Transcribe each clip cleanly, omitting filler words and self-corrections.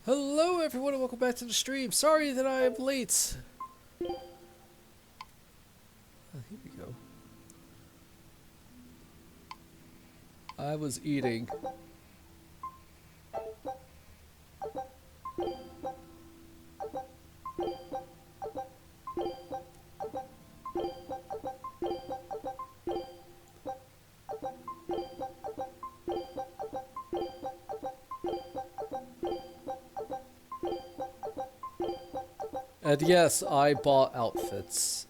Hello everyone and welcome back to the stream. Sorry that I am late. Here we go. I was eating. And yes, I bought outfits.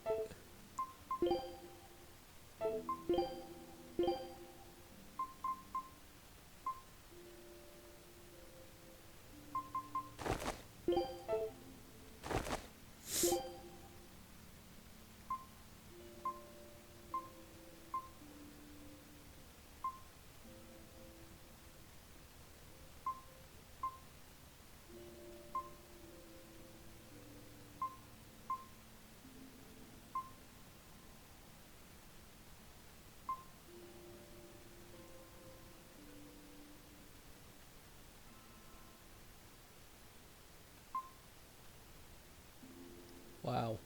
Wow.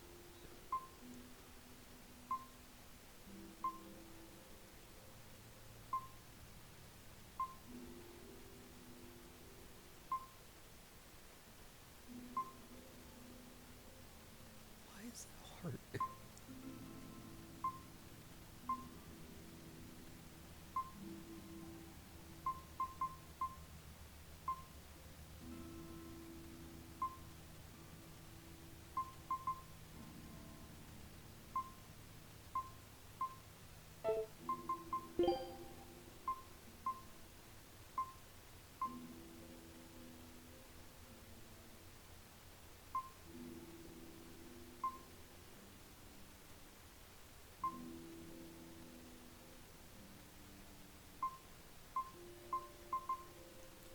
Why is that hard?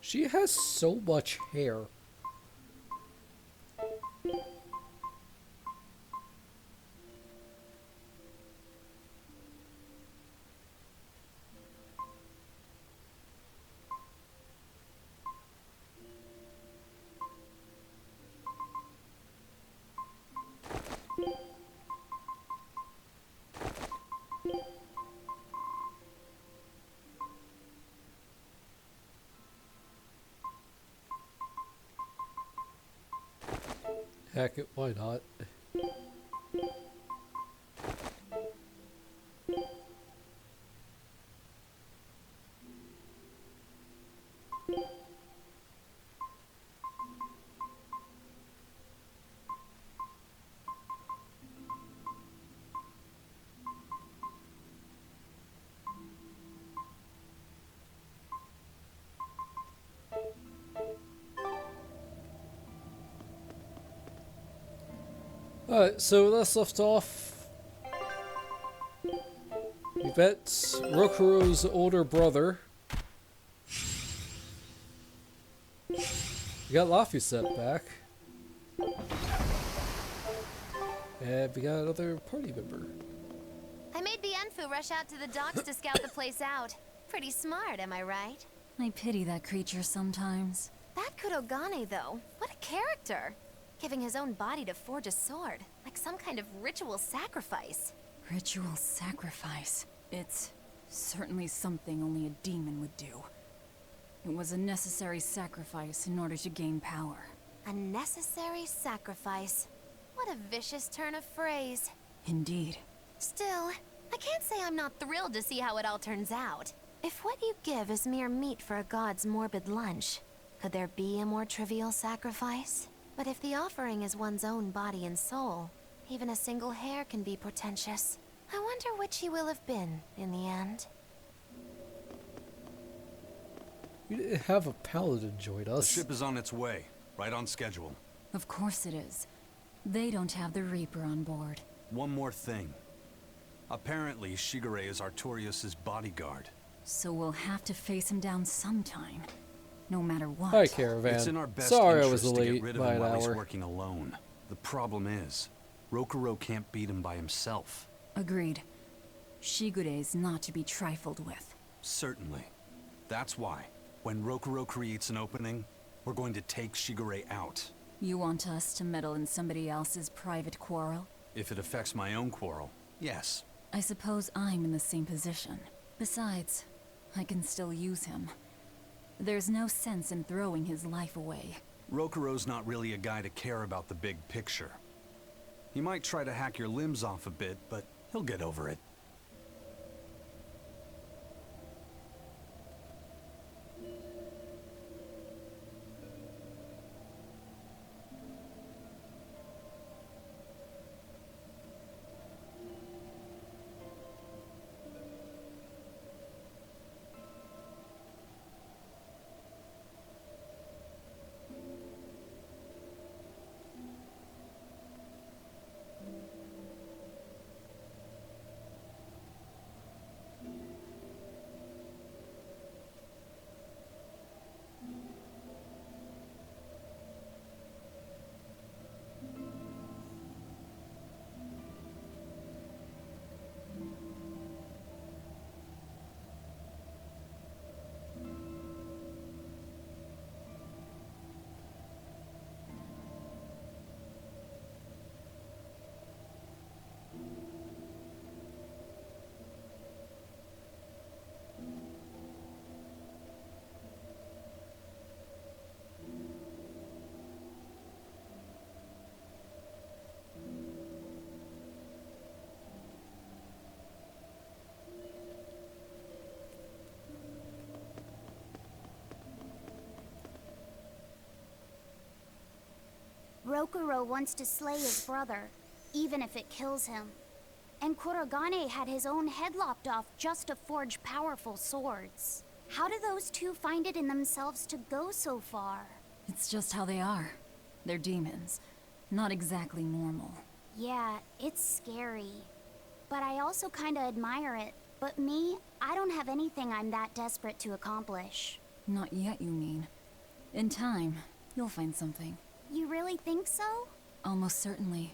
She has so much hair. Heck it, why not? Alright, so let's left off. We met Rokuro's older brother. We got Lafuset back. And we got another party member. I made Bienfu rush out to the docks to scout the place out. Pretty smart, am I right? I pity that creature sometimes. That Kurogane, though, what a character! Giving his own body to forge a sword, like some kind of ritual sacrifice. Ritual sacrifice. It's certainly something only a demon would do. It was a necessary sacrifice in order to gain power. A necessary sacrifice. What a vicious turn of phrase. Indeed. Still, I can't say I'm not thrilled to see how it all turns out. If what you give is mere meat for a god's morbid lunch, could there be a more trivial sacrifice? But if the offering is one's own body and soul, even a single hair can be portentous. I wonder which he will have been in the end. We didn't have a paladin join us. The ship is on its way, right on schedule. Of course it is. They don't have the Reaper on board. One more thing. Apparently, Shigure is Artorius' bodyguard. So we'll have to face him down sometime. No matter what. Hi, Caravan. It's in our best Sorry I was interest to late get rid of by him an while he's hour. working alone. The problem is, Rokuro can't beat him by himself. Agreed. Shigure's not to be trifled with. Certainly. That's why, When Rokuro creates an opening, we're going to take Shigure out. You want us to meddle in somebody else's private quarrel? If it affects my own quarrel, yes. I suppose I'm in the same position. Besides, I can still use him. There's no sense in throwing his life away. Rokuro's not really a guy to care about the big picture. He might try to hack your limbs off a bit, but he'll get over it. Rokuro wants to slay his brother, even if it kills him. And Kurogane had his own head lopped off just to forge powerful swords. How do those two find it in themselves to go so far? It's just how they are. They're demons. Not exactly normal. Yeah, it's scary. But I also kinda admire it. But me, I don't have anything I'm that desperate to accomplish. Not yet, you mean. In time, you'll find something. You really think so? Almost certainly.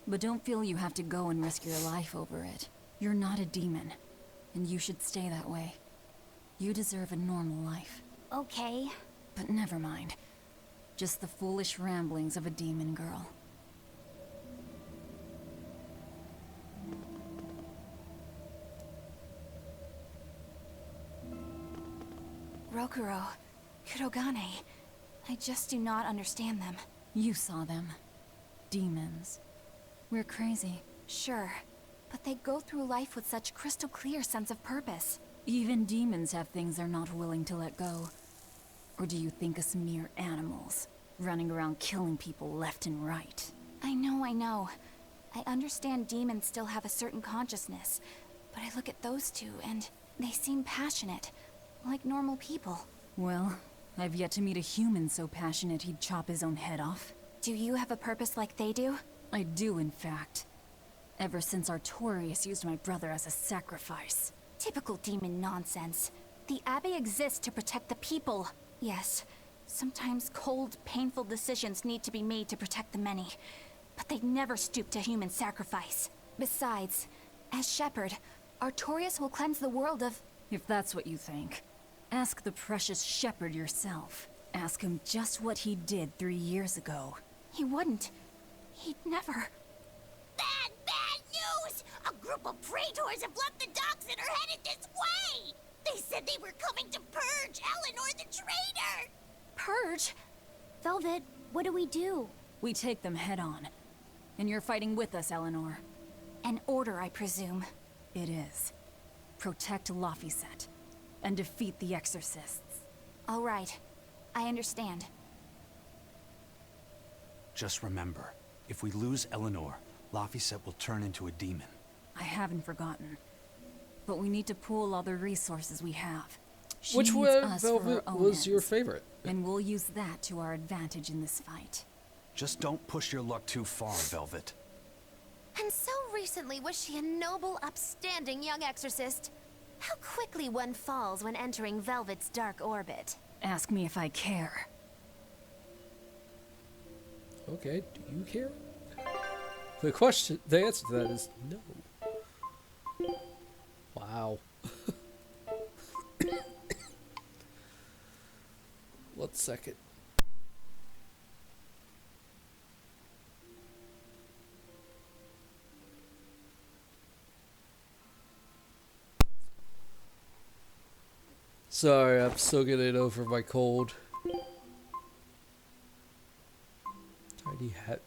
But don't feel you have to go and risk your life over it. You're not a demon, and you should stay that way. You deserve a normal life. Okay. But never mind. Just the foolish ramblings of a demon girl. Rokuro, Kurogane, I just do not understand them. You saw them. Demons. We're crazy. Sure, but they go through life with such crystal clear sense of purpose. Even demons have things they're not willing to let go. Or do you think us mere animals, running around killing people left and right? I know. I understand demons still have a certain consciousness, but I look at those two and they seem passionate, like normal people. Well, I've yet to meet a human so passionate he'd chop his own head off. Do you have a purpose like they do? I do, in fact. Ever since Artorius used my brother as a sacrifice. Typical demon nonsense. The Abbey exists to protect the people. Yes, sometimes cold, painful decisions need to be made to protect the many. But they never stoop to human sacrifice. Besides, as shepherd, Artorius will cleanse the world of... If that's what you think, ask the precious shepherd yourself. Ask him just what he did 3 years ago. He wouldn't. He'd never... Bad news! A group of praetors have left the docks and are headed this way! They said they were coming to purge Eleanor the traitor! Purge? Velvet, what do we do? We take them head on. And you're fighting with us, Eleanor. An order, I presume. It is. Protect Laphicet. And defeat the exorcists. All right. I understand. Just remember, if we lose Eleanor, Laphicet will turn into a demon. I haven't forgotten. But we need to pool all the resources we have. She Which needs one, us for her Velvet, own was your ends, favorite? and we'll use that to our advantage in this fight. Just don't push your luck too far, Velvet. And so recently was she a noble, upstanding young exorcist. How quickly one falls when entering Velvet's dark orbit. Ask me if I care. Okay, do you care? The answer to that is no. Wow. 1 second. Sorry, I'm still getting over my cold. Tiny hat.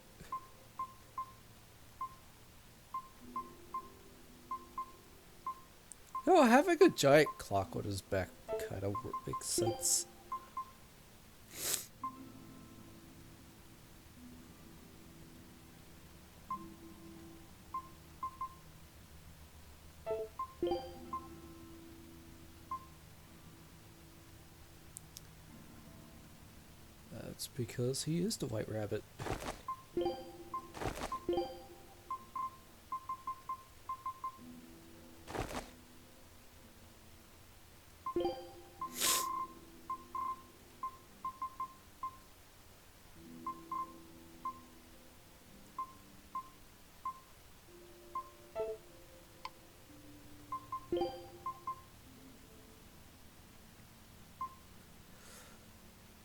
No, having a giant clock on his back kind of makes sense. That's because he is the White Rabbit.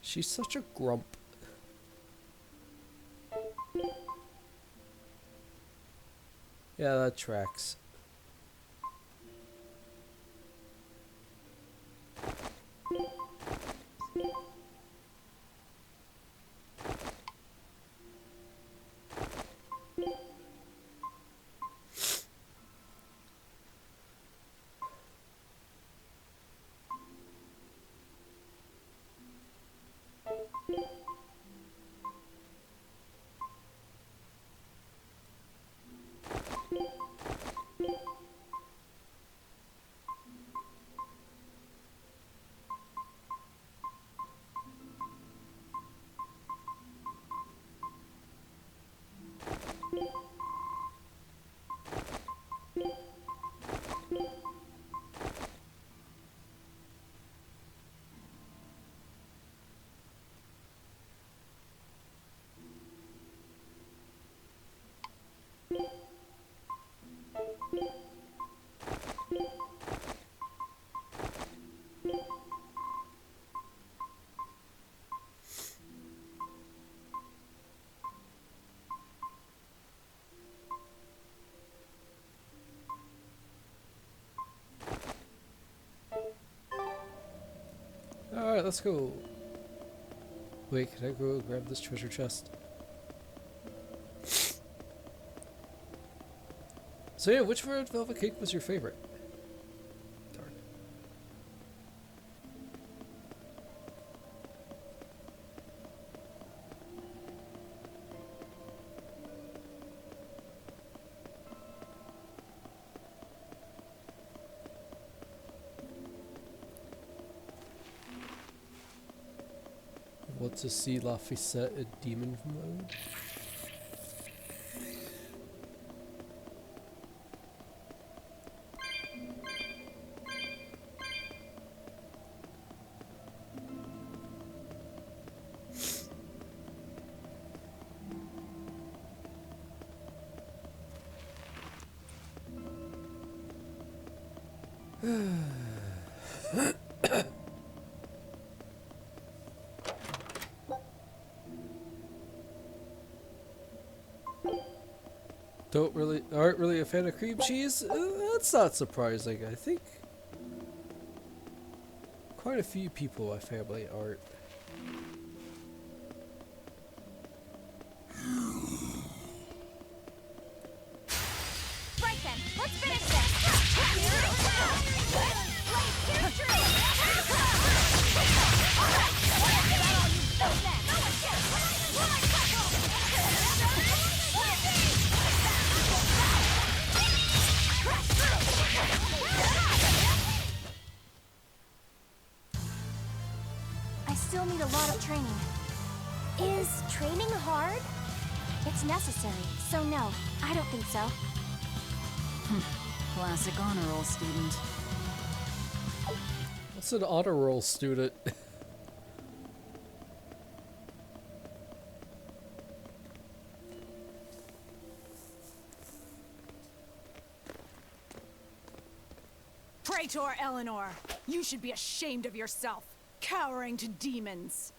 She's such a grump. Yeah, that tracks. Alright, let's go. Wait, can I go grab this treasure chest? So yeah, which red velvet cake was your favorite? Darn. Want to see Laphicet in demon mode? Aren't really a fan of cream cheese? That's not surprising. I think quite a few people in my family aren't. Right then, let's finish this! I still need a lot of training. Is training hard? It's necessary, so no, I don't think so. Classic honor roll student. What's an honor roll student? Praetor Eleanor, you should be ashamed of yourself, cowering to demons.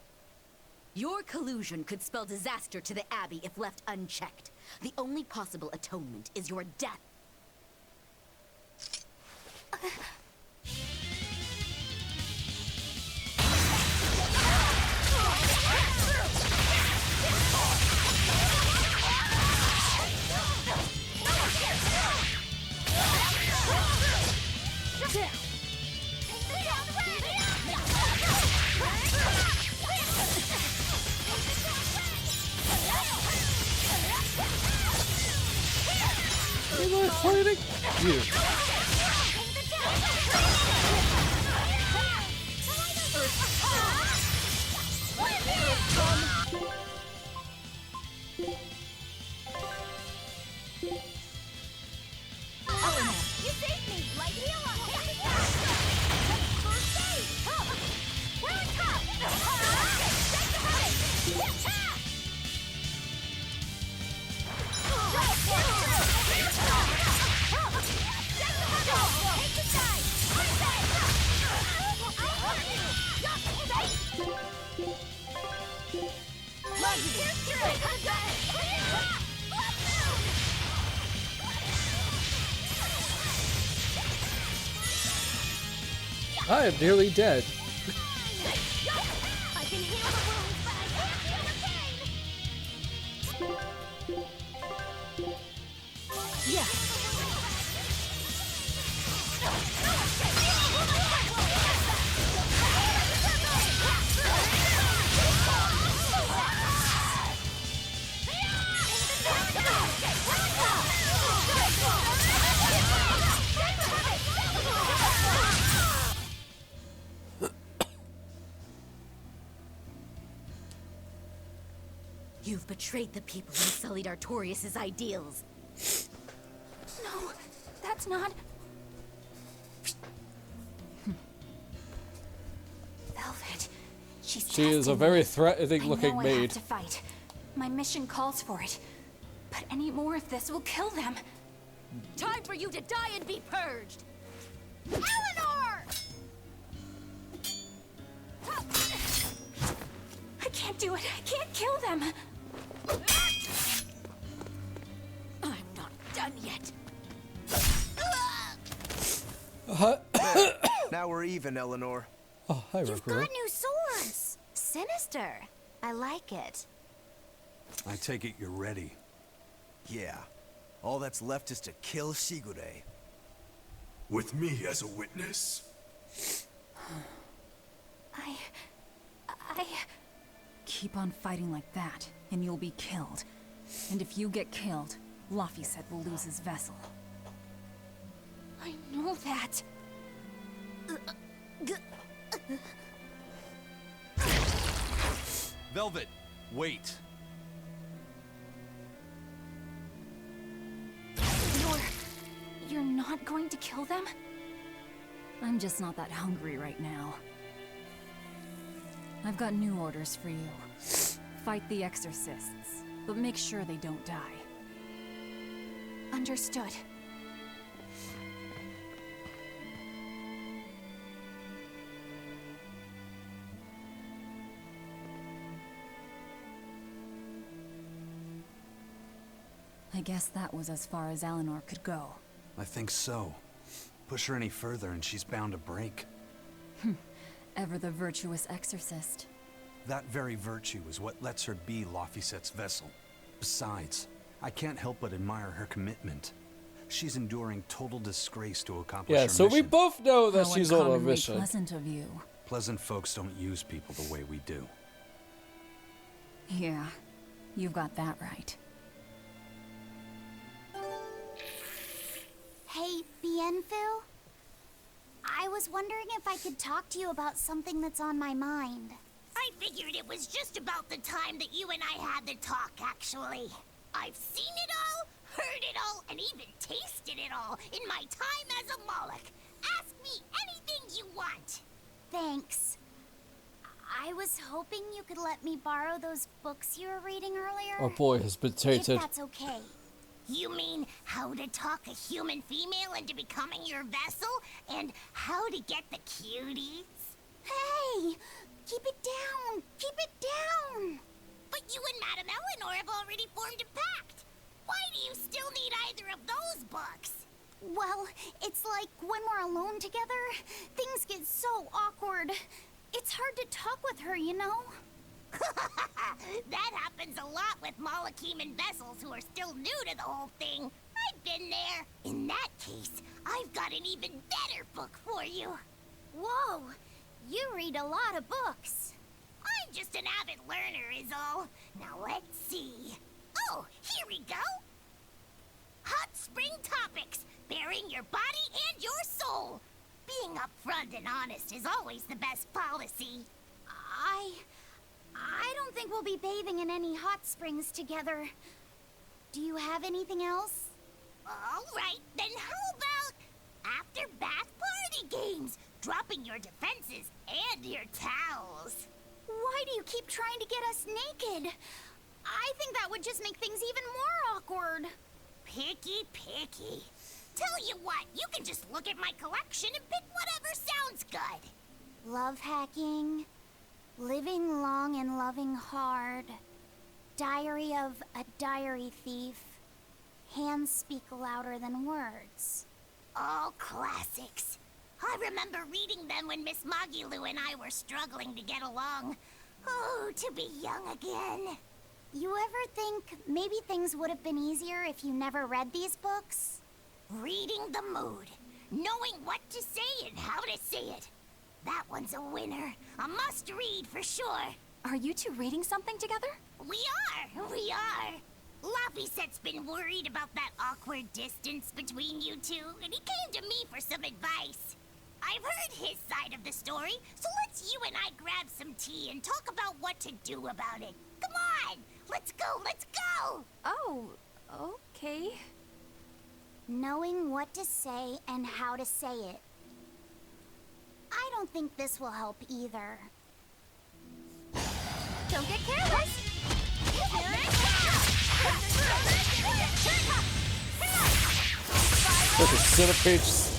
Your collusion could spell disaster to the Abbey if left unchecked. The only possible atonement is your death. Am I fighting you? You saved me! Like Hila! First aid! We're on top! Take the fight! Take the side! I am nearly dead. I can heal the wounds, but I can't feel the pain! Yeah. You've betrayed the people and sullied Artorias' ideals. No, that's not... Velvet. She is a very threatening looking I maid. have to fight. My mission calls for it. But any more of this will kill them. Time for you to die and be purged! Eleanor! I can't do it. I can't kill them. I'm not done yet. Now we're even, Eleanor. Oh, hi, You've Recruiter. got new swords. Sinister. I like it. I take it you're ready. Yeah. All that's left is to kill Shigure. With me as a witness? I... Keep on fighting like that, and you'll be killed. And if you get killed, Laphicet will lose his vessel. I know that. Velvet, wait. You're not going to kill them? I'm just not that hungry right now. I've got new orders for you. Fight the exorcists, but make sure they don't die. Understood. I guess that was as far as Eleanor could go. I think so. Push her any further and she's bound to break. Ever the virtuous exorcist. That very virtue is what lets her be Laphicet's vessel. Besides, I can't help but admire her commitment. She's enduring total disgrace to accomplish Yeah, her so we mission. both know that How she's on a uncommonly mission. pleasant of you. Pleasant folks don't use people the way we do. Yeah, you've got that right. Hey, Bienfil? I was wondering if I could talk to you about something that's on my mind. I figured it was just about the time that you and I had the talk, actually. I've seen it all, heard it all, and even tasted it all in my time as a Moloch. Ask me anything you want. Thanks. I was hoping you could let me borrow those books you were reading earlier. Our boy has been tainted. If that's okay. You mean how to talk a human female into becoming your vessel, and how to get the cuties? Hey! Keep it down! Keep it It's like when we're alone together, things get so awkward. It's hard to talk with her, you know? That happens a lot with Malachim vessels who are still new to the whole thing. I've been there. In that case, I've got an even better book for you. Whoa, you read a lot of books. I'm just an avid learner is all. Now let's see. Oh, here we go. Hot Spring Topics, bearing your body and your soul. Being upfront and honest is always the best policy. I don't think we'll be bathing in any hot springs together. Do you have anything else? All right, then how about after bath party games? Dropping your defenses and your towels. Why do you keep trying to get us naked? I think that would just make things even more awkward. Picky. Tell you what, you can just look at my collection and pick whatever sounds good. Love hacking, living long and loving hard, diary of a diary thief, hands speak louder than words. All classics. I remember reading them when Miss Magilu and I were struggling to get along. Oh, to be young again. You ever think maybe things would have been easier if you never read these books? Reading the mood. Knowing what to say and how to say it. That one's a winner. A must-read for sure. Are you two reading something together? We are. Laphicet's been worried about that awkward distance between you two, and he came to me for some advice. I've heard his side of the story, so let's you and I grab some tea and talk about what to do about it. Come on! Let's go! Oh, okay. Knowing what to say and how to say it. I don't think this will help either. Don't get careless! Look at centipedes.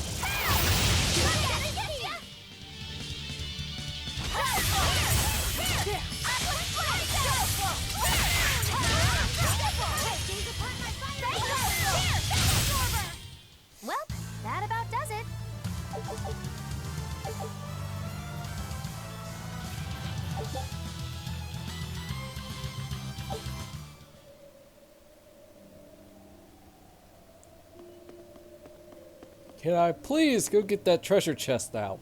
Well, that about does it. Can I please go get that treasure chest now?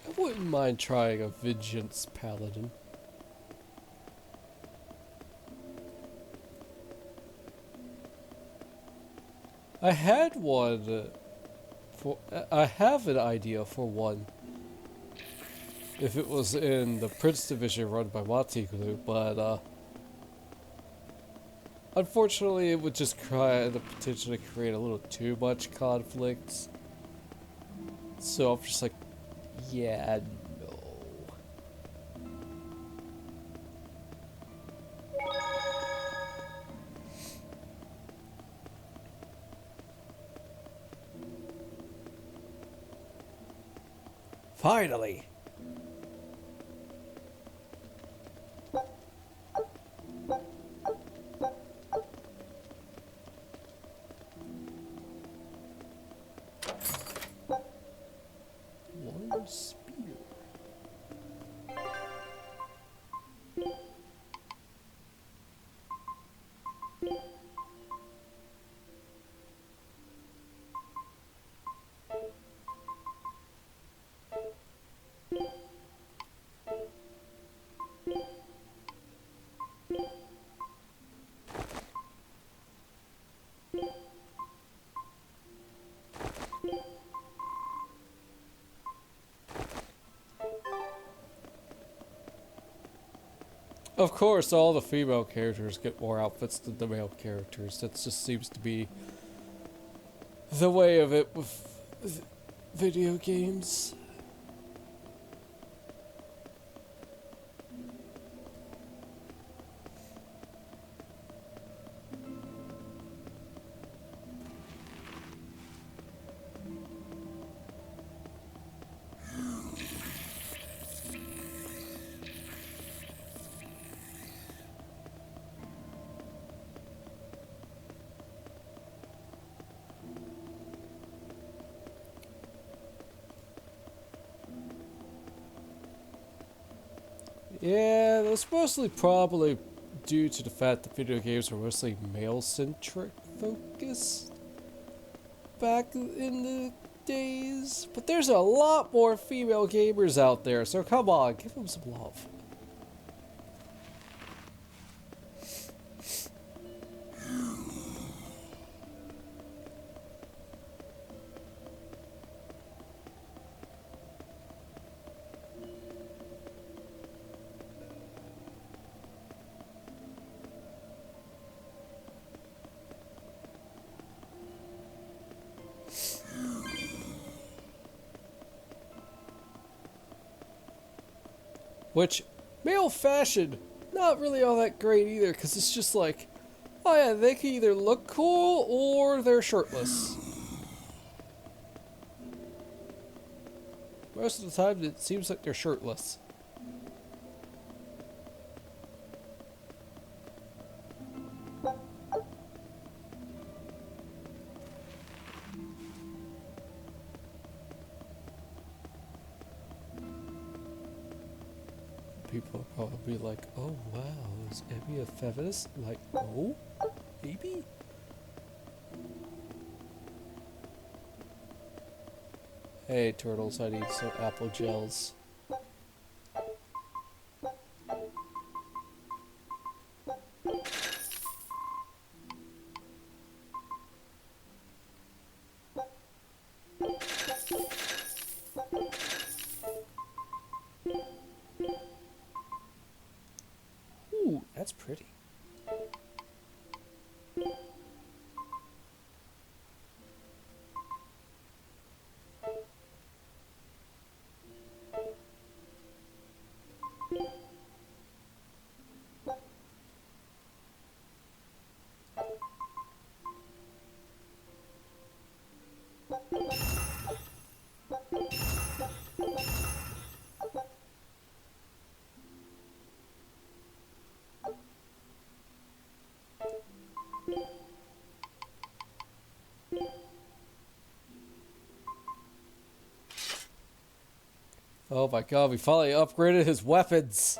I wouldn't mind trying a Vengeance Paladin. I had one I have an idea for one. If it was in the Prince Division run by Montiglu, but unfortunately it would just potentially create a little too much conflict. So I'm just like, yeah, no. Finally! One spear. Of course, all the female characters get more outfits than the male characters. That just seems to be the way of it with video games. Yeah, that's mostly probably due to the fact that video games were mostly male-centric focused back in the days. But there's a lot more female gamers out there, so come on, give them some love. Which, male fashion, not really all that great either, because it's just like, oh yeah, they can either look cool or they're shirtless. Most of the time, it seems like they're shirtless. People are probably like, oh wow, is Emmy a feminist? Like, oh, maybe? Hey turtles, I need some apple gels. Ooh, that's pretty. Oh my god, we finally upgraded his weapons!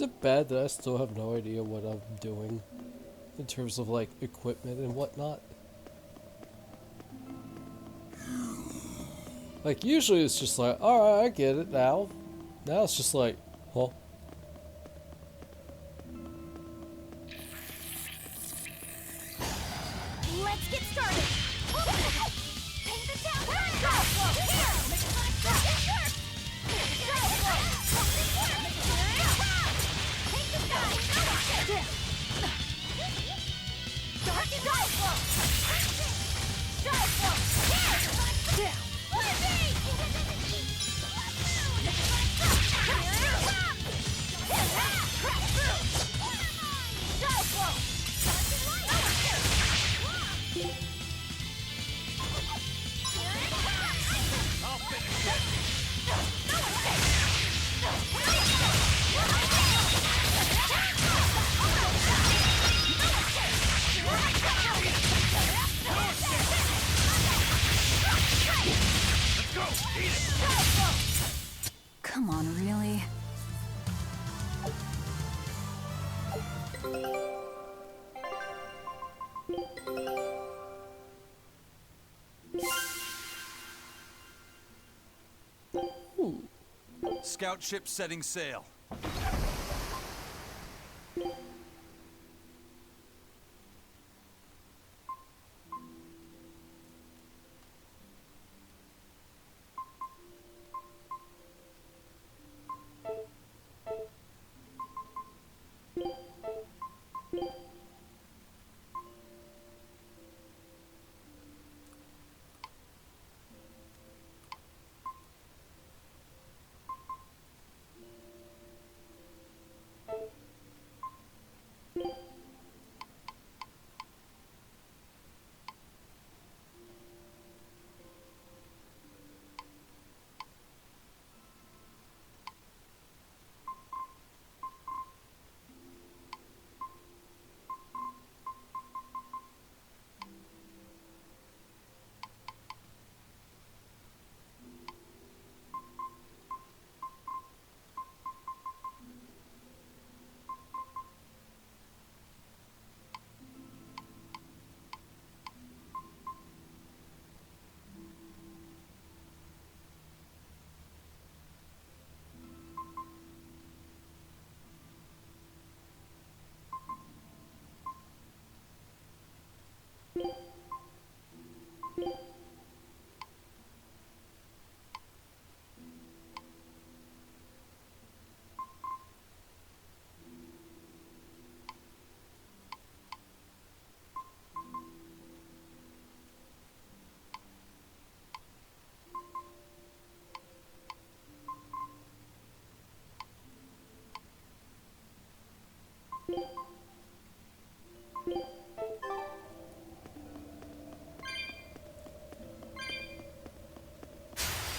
Is it bad that I still have no idea what I'm doing in terms of like equipment and whatnot? Like usually it's just like, alright, I get it now. Now it's just like, huh? Let's get started. Paint the town. Come on, really? Scout ship setting sail.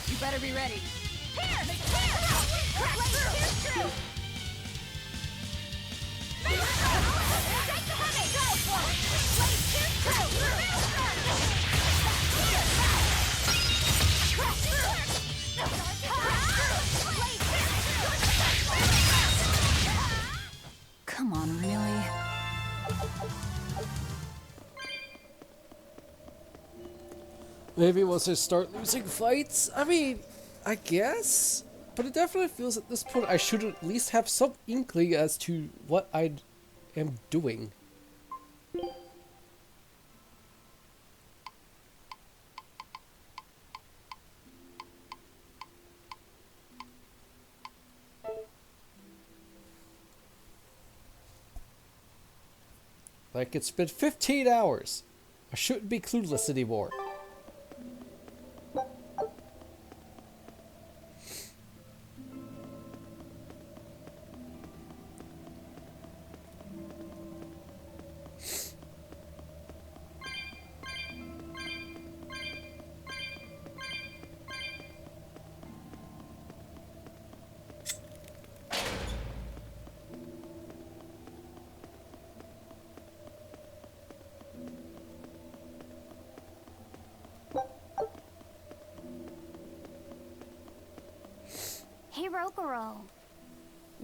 You better be ready. Come on, really? Maybe once I start losing fights? I mean, I guess? But it definitely feels at this point I should at least have some inkling as to what I am doing. Like, it's been 15 hours. I shouldn't be clueless anymore. Hey, Rokuro.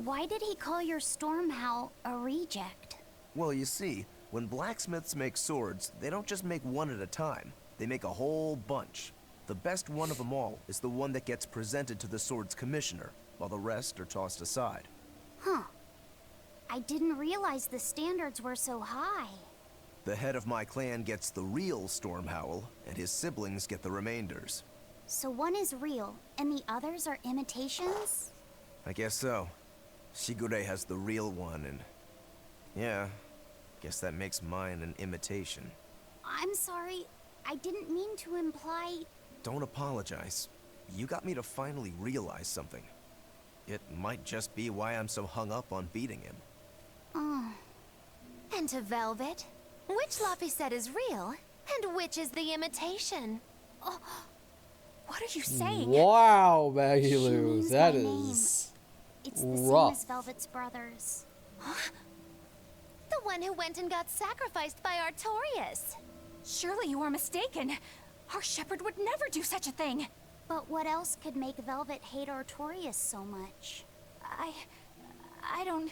Why did he call your storm howl a reject? Well, you see, when blacksmiths make swords, they don't just make one at a time. They make a whole bunch. The best one of them all is the one that gets presented to the sword's commissioner, while the rest are tossed aside. Huh. I didn't realize the standards were so high. The head of my clan gets the real storm howl, and his siblings get the remainders. So one is real, and the others are imitations? I guess so. Shigure has the real one, and... yeah, guess that makes mine an imitation. I'm sorry, I didn't mean to imply... Don't apologize. You got me to finally realize something. It might just be why I'm so hung up on beating him. Oh. And to Velvet, which Laphicet is real, and which is the imitation? Oh, what are you saying? Wow, Maggie She Lou, means that my name. is It's the same rough. as Velvet's brothers. The one who went and got sacrificed by Artorias. Surely you are mistaken. Our shepherd would never do such a thing. But what else could make Velvet hate Artorias so much? I don't...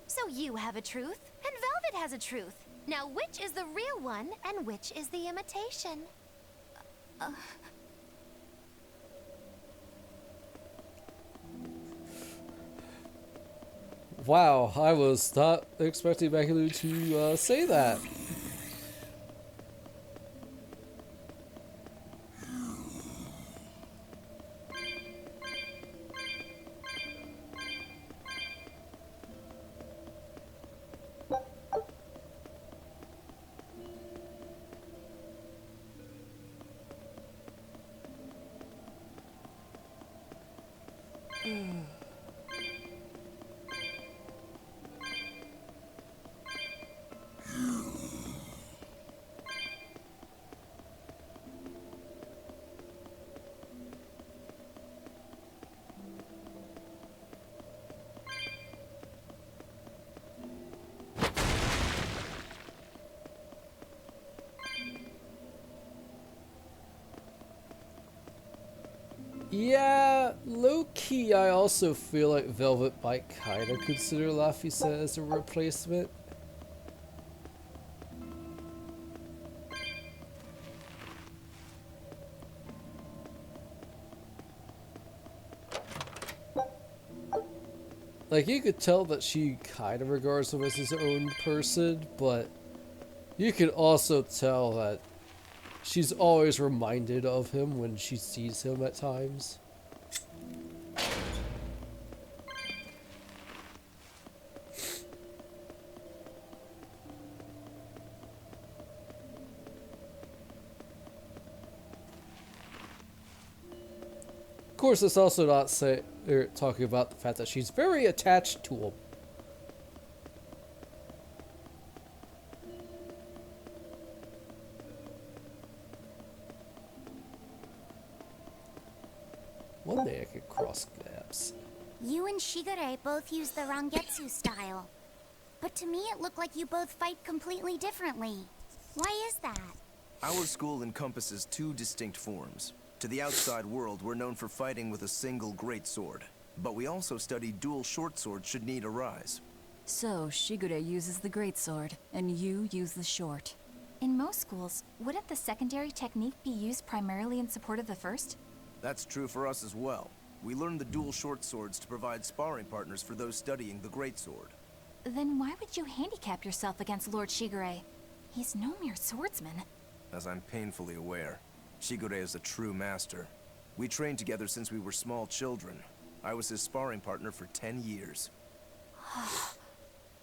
So you have a truth, and Velvet has a truth. Now which is the real one, and which is the imitation? Wow, I was not expecting Maggie Lou to say that. Yeah, low-key, I also feel like Velvet might kind of consider Laphicet as a replacement. Like, you could tell that she kind of regards him as his own person, but you could also tell that she's always reminded of him when she sees him at times. Of course, it's also not talking about the fact that she's very attached to him. One day I could cross gaps. You and Shigure both use the Rangetsu style. But to me it looked like you both fight completely differently. Why is that? Our school encompasses two distinct forms. To the outside world, we're known for fighting with a single greatsword. But we also study dual short swords should need arise. So, Shigure uses the greatsword, and you use the short. In most schools, wouldn't the secondary technique be used primarily in support of the first? That's true for us as well. We learn the dual short swords to provide sparring partners for those studying the greatsword. Then why would you handicap yourself against Lord Shigure? He's no mere swordsman. As I'm painfully aware, Shigure is a true master. We trained together since we were small children. I was his sparring partner for 10 years.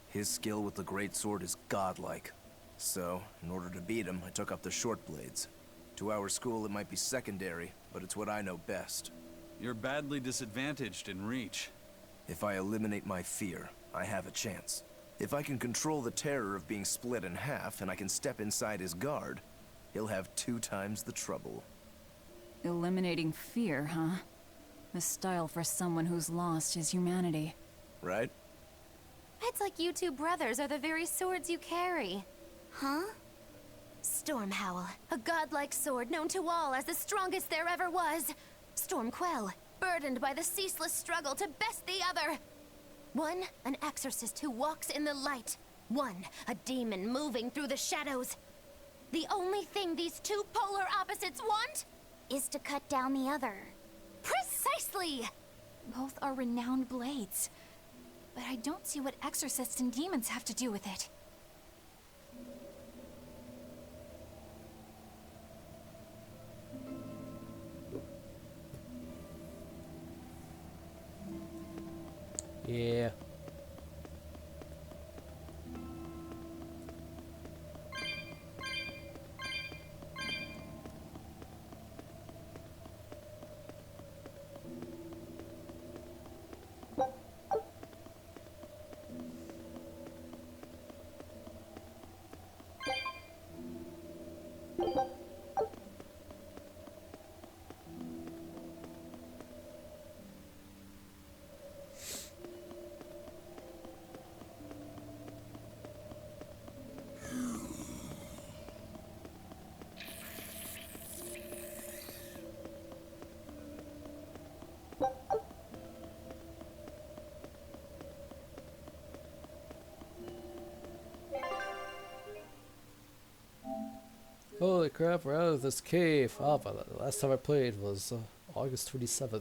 His skill with the greatsword is godlike. So, in order to beat him, I took up the short blades. To our school, it might be secondary, but it's what I know best. You're badly disadvantaged in reach. If I eliminate my fear, I have a chance. If I can control the terror of being split in half and I can step inside his guard, he'll have 2 times the trouble. Eliminating fear, huh? A style for someone who's lost his humanity. Right? It's like you two brothers are the very swords you carry. Huh? Storm Howl, a godlike sword known to all as the strongest there ever was. Storm Quell, burdened by the ceaseless struggle to best the other. One, an exorcist who walks in the light. One, a demon moving through the shadows. The only thing these two polar opposites want Is to cut down the other. precisely. Both are renowned blades. But I don't see what exorcists and demons have to do with it. Yeah. Holy crap, we're out of this cave. Oh, but the last time I played was August 27th.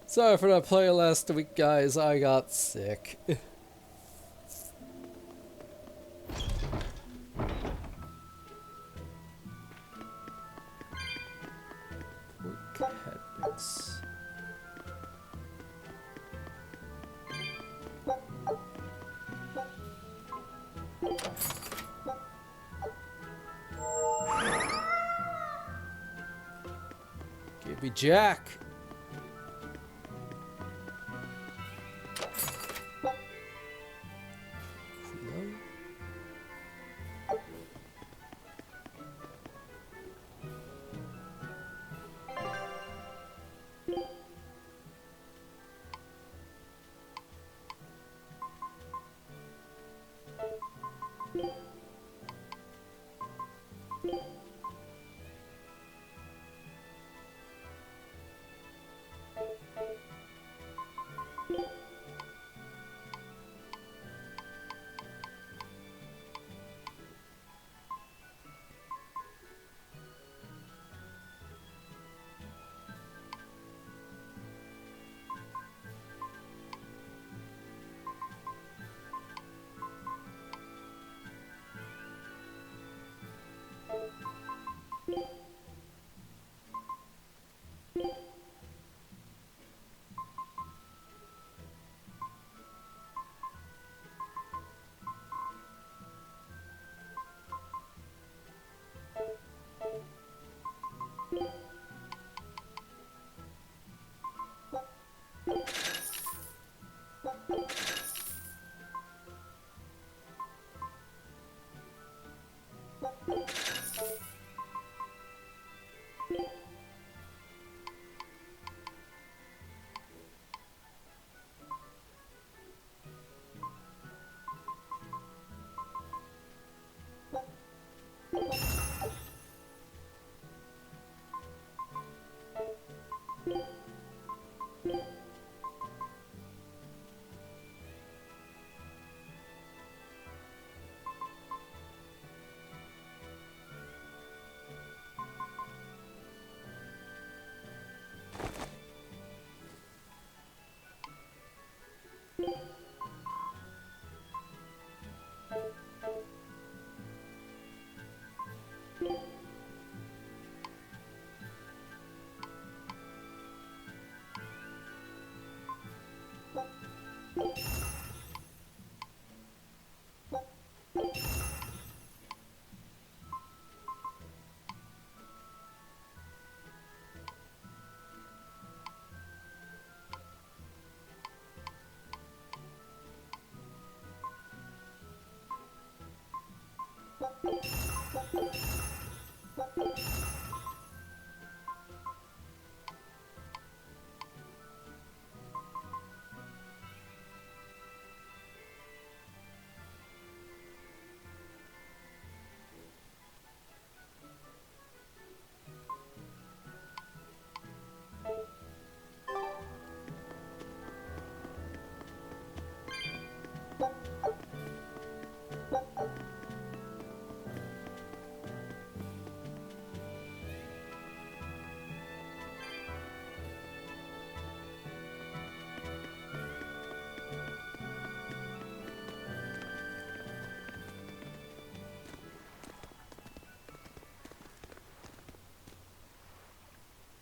Sorry for not playing last week, guys. I got sick. Pork habits. Give me Jack. Hello?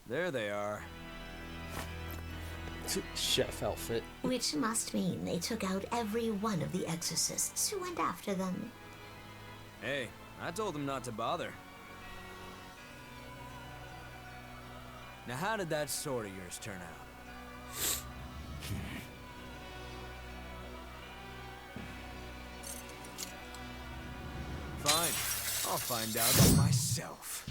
There they are. Chef outfit. Which must mean they took out every one of the exorcists who went after them. Hey, I told them not to bother. Now how did that sword of yours turn out? Fine, I'll find out myself.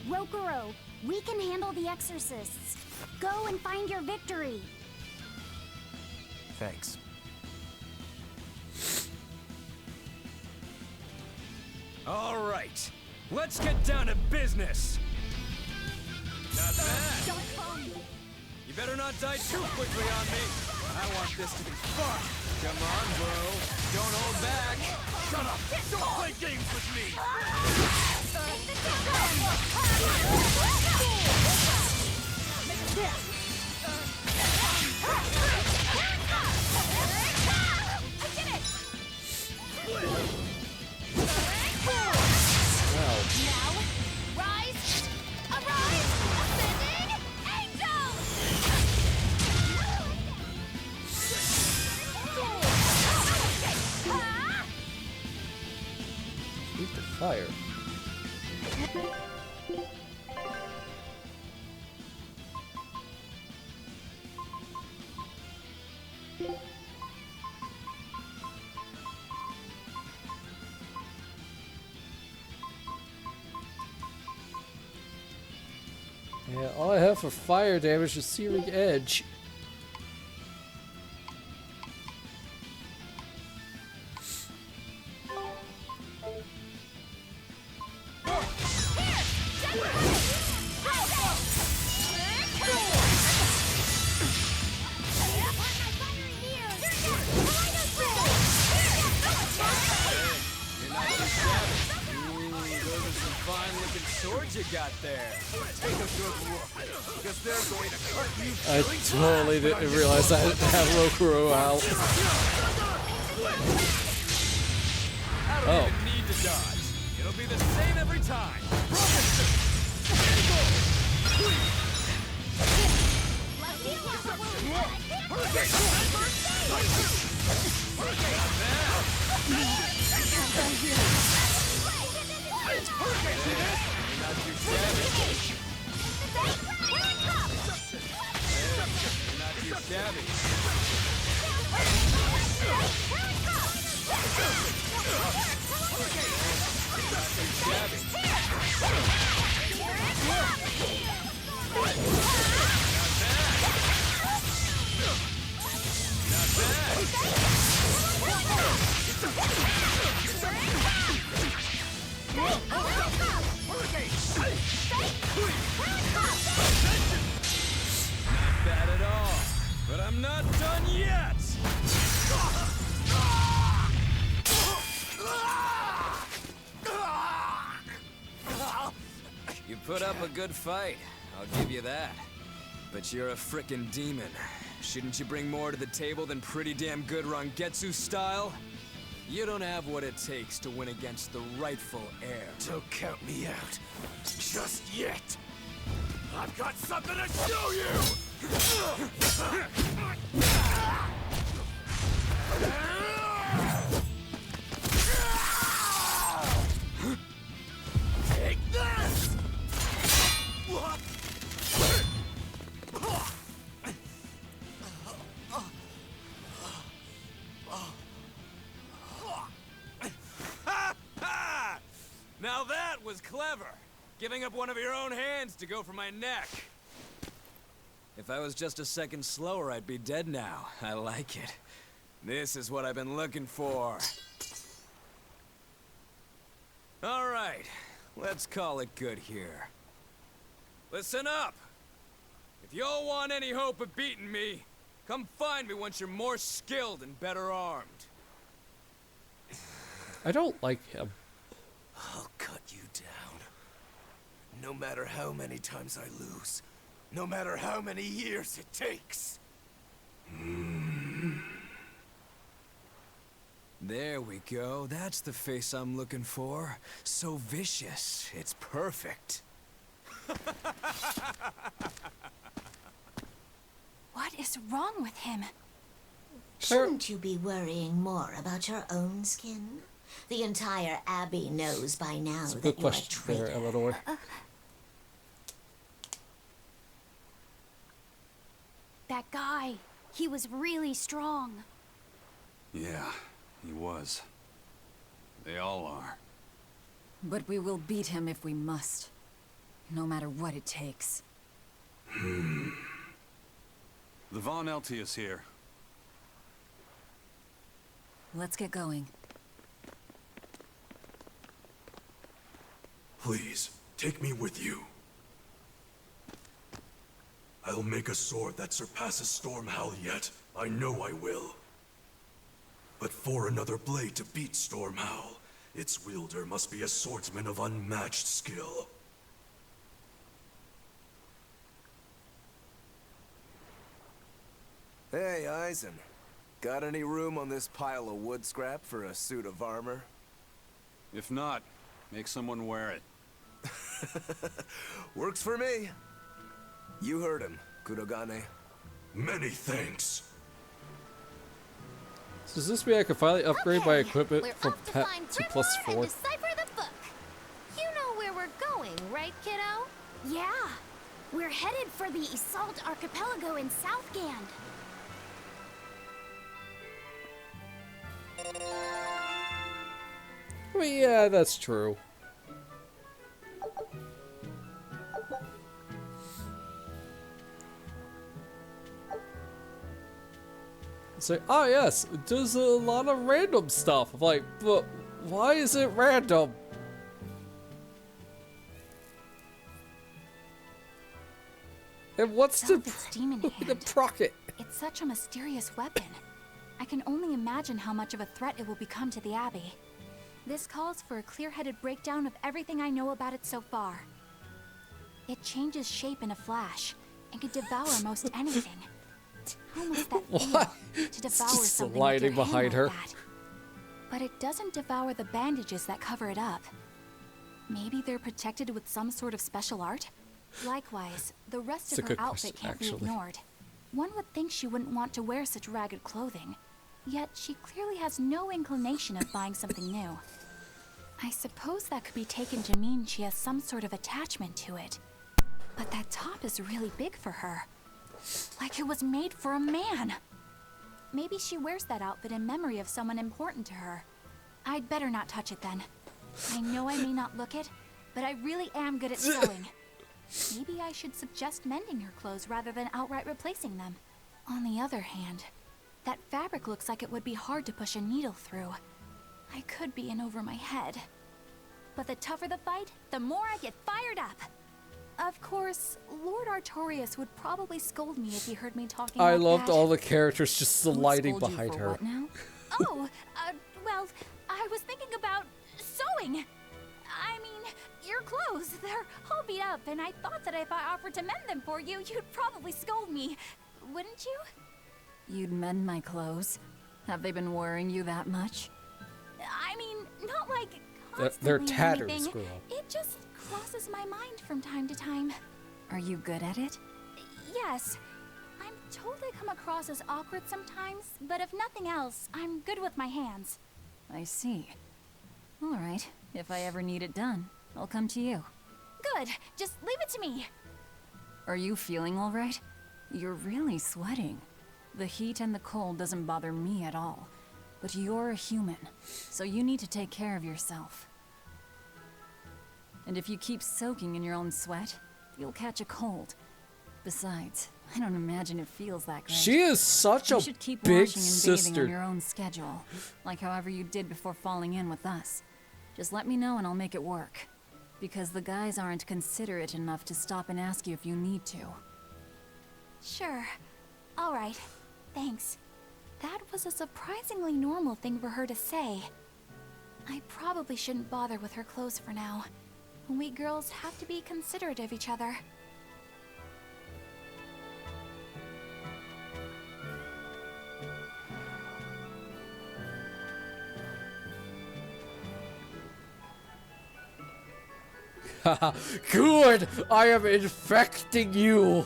Rokuro, we can handle the exorcists. Go and find your victory. Thanks. All right, let's get down to business. Not bad. You better not die too quickly on me. I want this to be fun. Come on, bro. Don't hold back. Shut up. Don't play games with me. Eat the fire. Yeah, all I have for fire damage is Searing Edge. Swords you got there. Take a good look, because they're going to cut you. I totally didn't realize I didn't have Rokuro out. I don't even need to dodge. It'll be the same every time. Not too shabby. Not too shabby. Not bad at all, but I'm not done yet! You put up a good fight, I'll give you that. But you're a frickin' demon. Shouldn't you bring more to the table than pretty damn good Rangetsu style? You don't have what it takes to win against the rightful heir. Don't count me out. Just yet. I've got something to show you! Take this! Now that was clever! Giving up one of your own hands to go for my neck. If I was just a second slower, I'd be dead now. I like it. This is what I've been looking for. Alright, let's call it good here. Listen up! If y'all want any hope of beating me, come find me once you're more skilled and better armed. I don't like him. I'll cut you down. No matter how many times I lose. No matter how many years it takes. There we go. That's the face I'm looking for. So vicious. It's perfect. What is wrong with him? Shouldn't you be worrying more about your own skin? The entire Abbey knows by now It's a that good you're a question traitor. there, Eleanor. That guy, he was really strong. Yeah, he was. They all are. But we will beat him if we must. No matter what it takes. The Von Eltius here. Let's get going. Please, take me with you. I'll make a sword that surpasses Stormhowl yet. I know I will. But for another blade to beat Stormhowl, its wielder must be a swordsman of unmatched skill. Hey, Eisen. Got any room on this pile of wood scrap for a suit of armor? If not, make someone wear it. Works for me. You heard him, Kurogane. Many thanks. So does this mean I can finally upgrade my Okay, equipment we're from off to pet find to Grimoire +4? and decipher the book. You know where we're going, right, kiddo? Yeah, we're headed for the Isalt Archipelago in Southgand. I mean, yeah, that's true. It's like, oh yes, it does a lot of random stuff. I'm like, but why is it random? And what's the Velvet's demon the hand. procket? It's such a mysterious weapon. I can only imagine how much of a threat it will become to the Abbey. This calls for a clear-headed breakdown of everything I know about it so far. It changes shape in a flash and can devour most anything. How must that feel, What? to devour It's something sliding with your behind hand her. like that? But it doesn't devour the bandages that cover it up. Maybe they're protected with some sort of special art? Likewise, the rest It's a of her good outfit question, can't be actually. ignored. One would think she wouldn't want to wear such ragged clothing. Yet she clearly has no inclination of buying something new. I suppose that could be taken to mean she has some sort of attachment to it. But that top is really big for her. Like it was made for a man. Maybe she wears that outfit in memory of someone important to her. I'd better not touch it then. I know I may not look it, but I really am good at sewing. Maybe I should suggest mending her clothes rather than outright replacing them. On the other hand, that fabric looks like it would be hard to push a needle through. I could be in over my head. But the tougher the fight, the more I get fired up. Of course, Lord Artorias would probably scold me if he heard me talking I like loved that. all the characters just sliding Scold you behind for her. What now? Oh, well, I was thinking about sewing. I mean, your clothes, they're all beat up, and I thought that if I offered to mend them for you, you'd probably scold me. Wouldn't you? You'd mend my clothes? Have they been worrying you that much? I mean, not like They're constantly or tattered, anything. screw up. It just crosses my mind from time to time. Are you good at it? Yes. I'm told I come across as awkward sometimes, but if nothing else, I'm good with my hands. I see. All right. If I ever need it done, I'll come to you. Good. Just leave it to me. Are you feeling all right? You're really sweating. The heat and the cold doesn't bother me at all. But you're a human, so you need to take care of yourself. And if you keep soaking in your own sweat, you'll catch a cold. Besides, I don't imagine it feels that great. She is such You a should keep big washing and bathing sister. on your own schedule, like however you did before falling in with us. Just let me know and I'll make it work. Because the guys aren't considerate enough to stop and ask you if you need to. Sure. All right. Thanks. That was a surprisingly normal thing for her to say. I probably shouldn't bother with her clothes for now. We girls have to be considerate of each other. Haha, good! I am infecting you!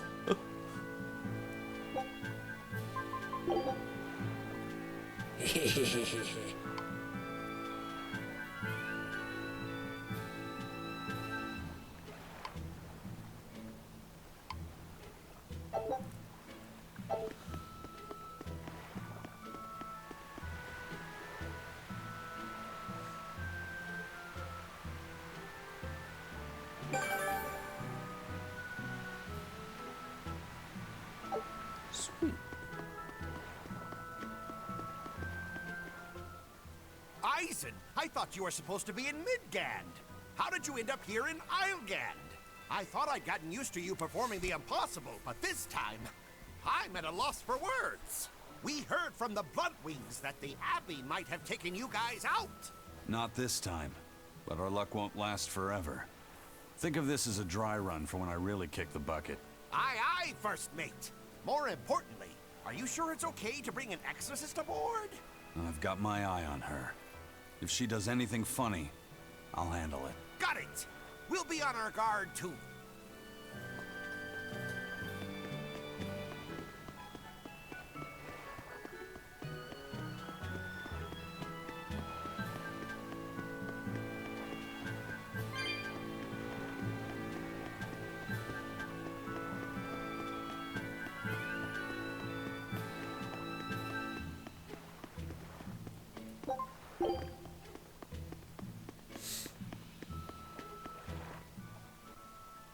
Sweet. Eisen, I thought you were supposed to be in Midgand. How did you end up here in Islegand? I thought I'd gotten used to you performing the impossible, but this time, I'm at a loss for words. We heard from the Bloodwings that the Abbey might have taken you guys out. Not this time, but our luck won't last forever. Think of this as a dry run for when I really kick the bucket. Aye, aye, First Mate. More importantly, are you sure it's okay to bring an exorcist aboard? I've got my eye on her. If she does anything funny, I'll handle it. Got it! We'll be on our guard, too.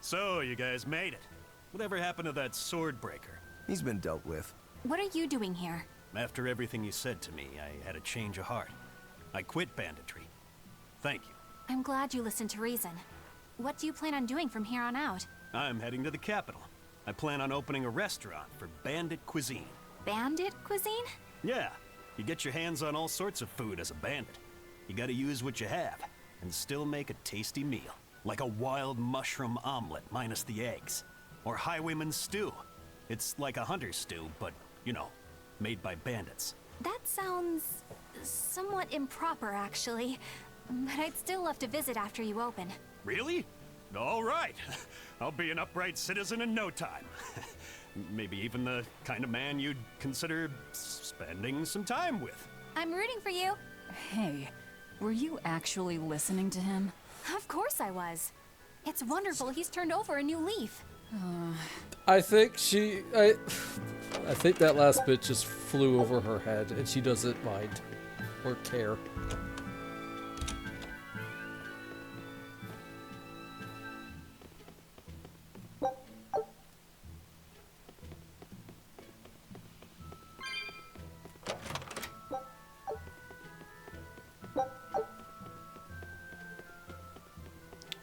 So, you guys made it. Whatever happened to that sword breaker? He's been dealt with. What are you doing here? After everything you said to me, I had a change of heart. I quit banditry. Thank you. I'm glad you listened to reason. What do you plan on doing from here on out? I'm heading to the capital. I plan on opening a restaurant for bandit cuisine. Bandit cuisine? Yeah, you get your hands on all sorts of food as a bandit. You gotta use what you have, and still make a tasty meal. Like a wild mushroom omelet minus the eggs. Or highwayman stew. It's like a hunter's stew, but, you know, made by bandits. That sounds somewhat improper, actually. But I'd still love to visit after you open. Really? All right. I'll be an upright citizen in no time. Maybe even the kind of man you'd consider spending some time with. I'm rooting for you. Hey, were you actually listening to him? Of course I was. It's wonderful he's turned over a new leaf. I think I think that last bit just flew over her head, and she doesn't mind or care.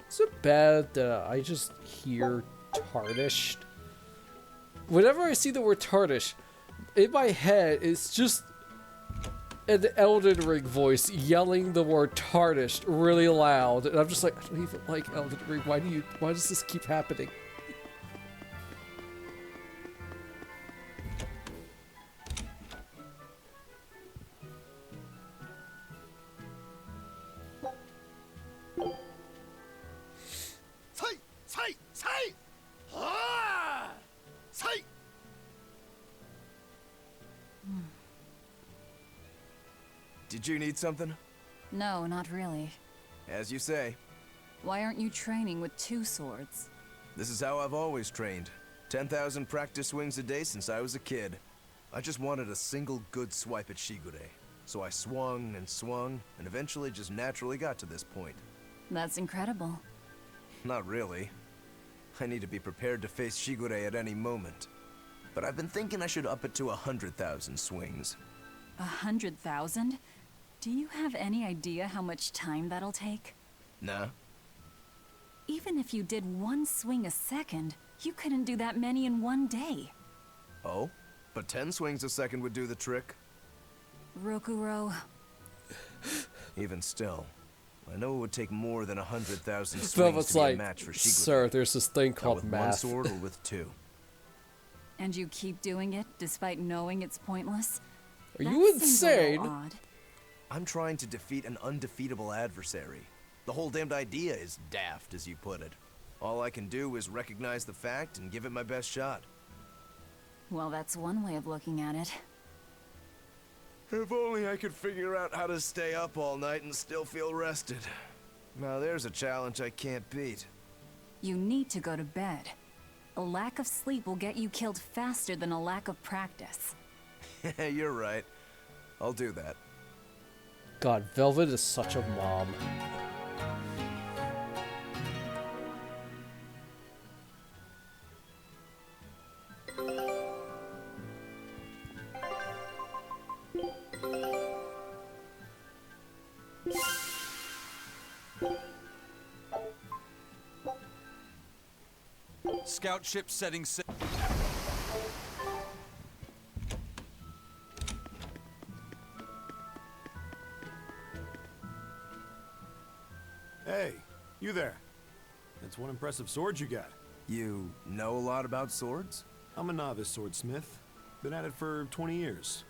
Is it bad that I just hear tarnished? Whenever I see the word tarnish, in my head, it's just an Elden Ring voice yelling the word tarnished really loud. And I'm just like, I don't even like Elden Ring. Why does this keep happening? Did you need something? No, not really. As you say. Why aren't you training with 2 swords? This is how I've always trained. 10,000 practice swings a day since I was a kid. I just wanted a single good swipe at Shigure. So I swung, and eventually just naturally got to this point. That's incredible. Not really. I need to be prepared to face Shigure at any moment. But I've been thinking I should up it to 100,000 swings. 100,000? Do you have any idea how much time that'll take? Nah. Even if you did 1 swing a second, you couldn't do that many in 1 day. Oh? But 10 swings a second would do the trick. Rokuro. Even still, I know it would take more than 100,000 swings Velvet's to be like, a match for Shigure. sir, there's this thing called with math. 1 sword or with 2. And you keep doing it despite knowing it's pointless? Are you insane? Odd. I'm trying to defeat an undefeatable adversary. The whole damned idea is daft, as you put it. All I can do is recognize the fact and give it my best shot. Well, that's one way of looking at it. If only I could figure out how to stay up all night and still feel rested. Now there's a challenge I can't beat. You need to go to bed. A lack of sleep will get you killed faster than a lack of practice. You're right. I'll do that. God, Velvet is such a mom. Scout ship setting sail. Hey, you there. That's one impressive sword you got. You know a lot about swords? I'm a novice swordsmith. Been at it for 20 years.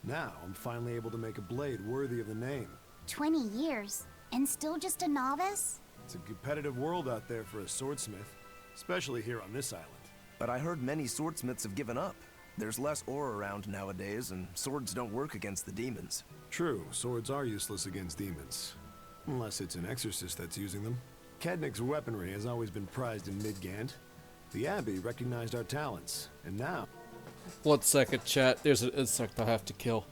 Now, I'm finally able to make a blade worthy of the name. 20 years? And still just a novice? It's a competitive world out there for a swordsmith, especially here on this island. But I heard many swordsmiths have given up. There's less ore around nowadays, and swords don't work against the demons. True, swords are useless against demons. Unless it's an exorcist that's using them. Kednik's weaponry has always been prized in Midgand. The Abbey recognized our talents, and now... 1 second, chat. There's an insect I have to kill.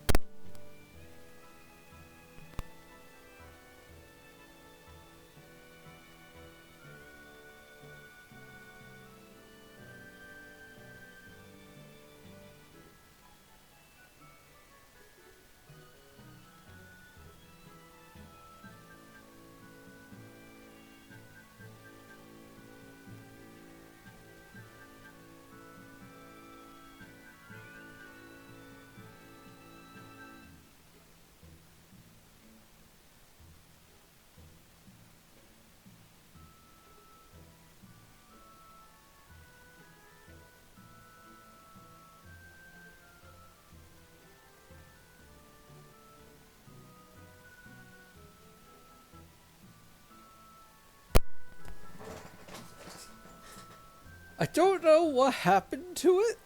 I don't know what happened to it.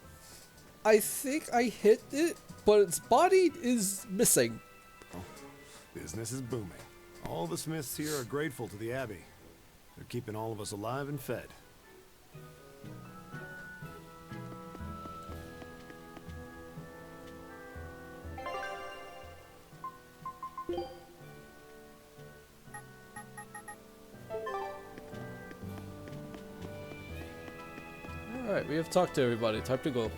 I think I hit it, but its body is missing. Business is booming. All the smiths here are grateful to the Abbey. They're keeping all of us alive and fed. Alright, we have talked to everybody. Time to go.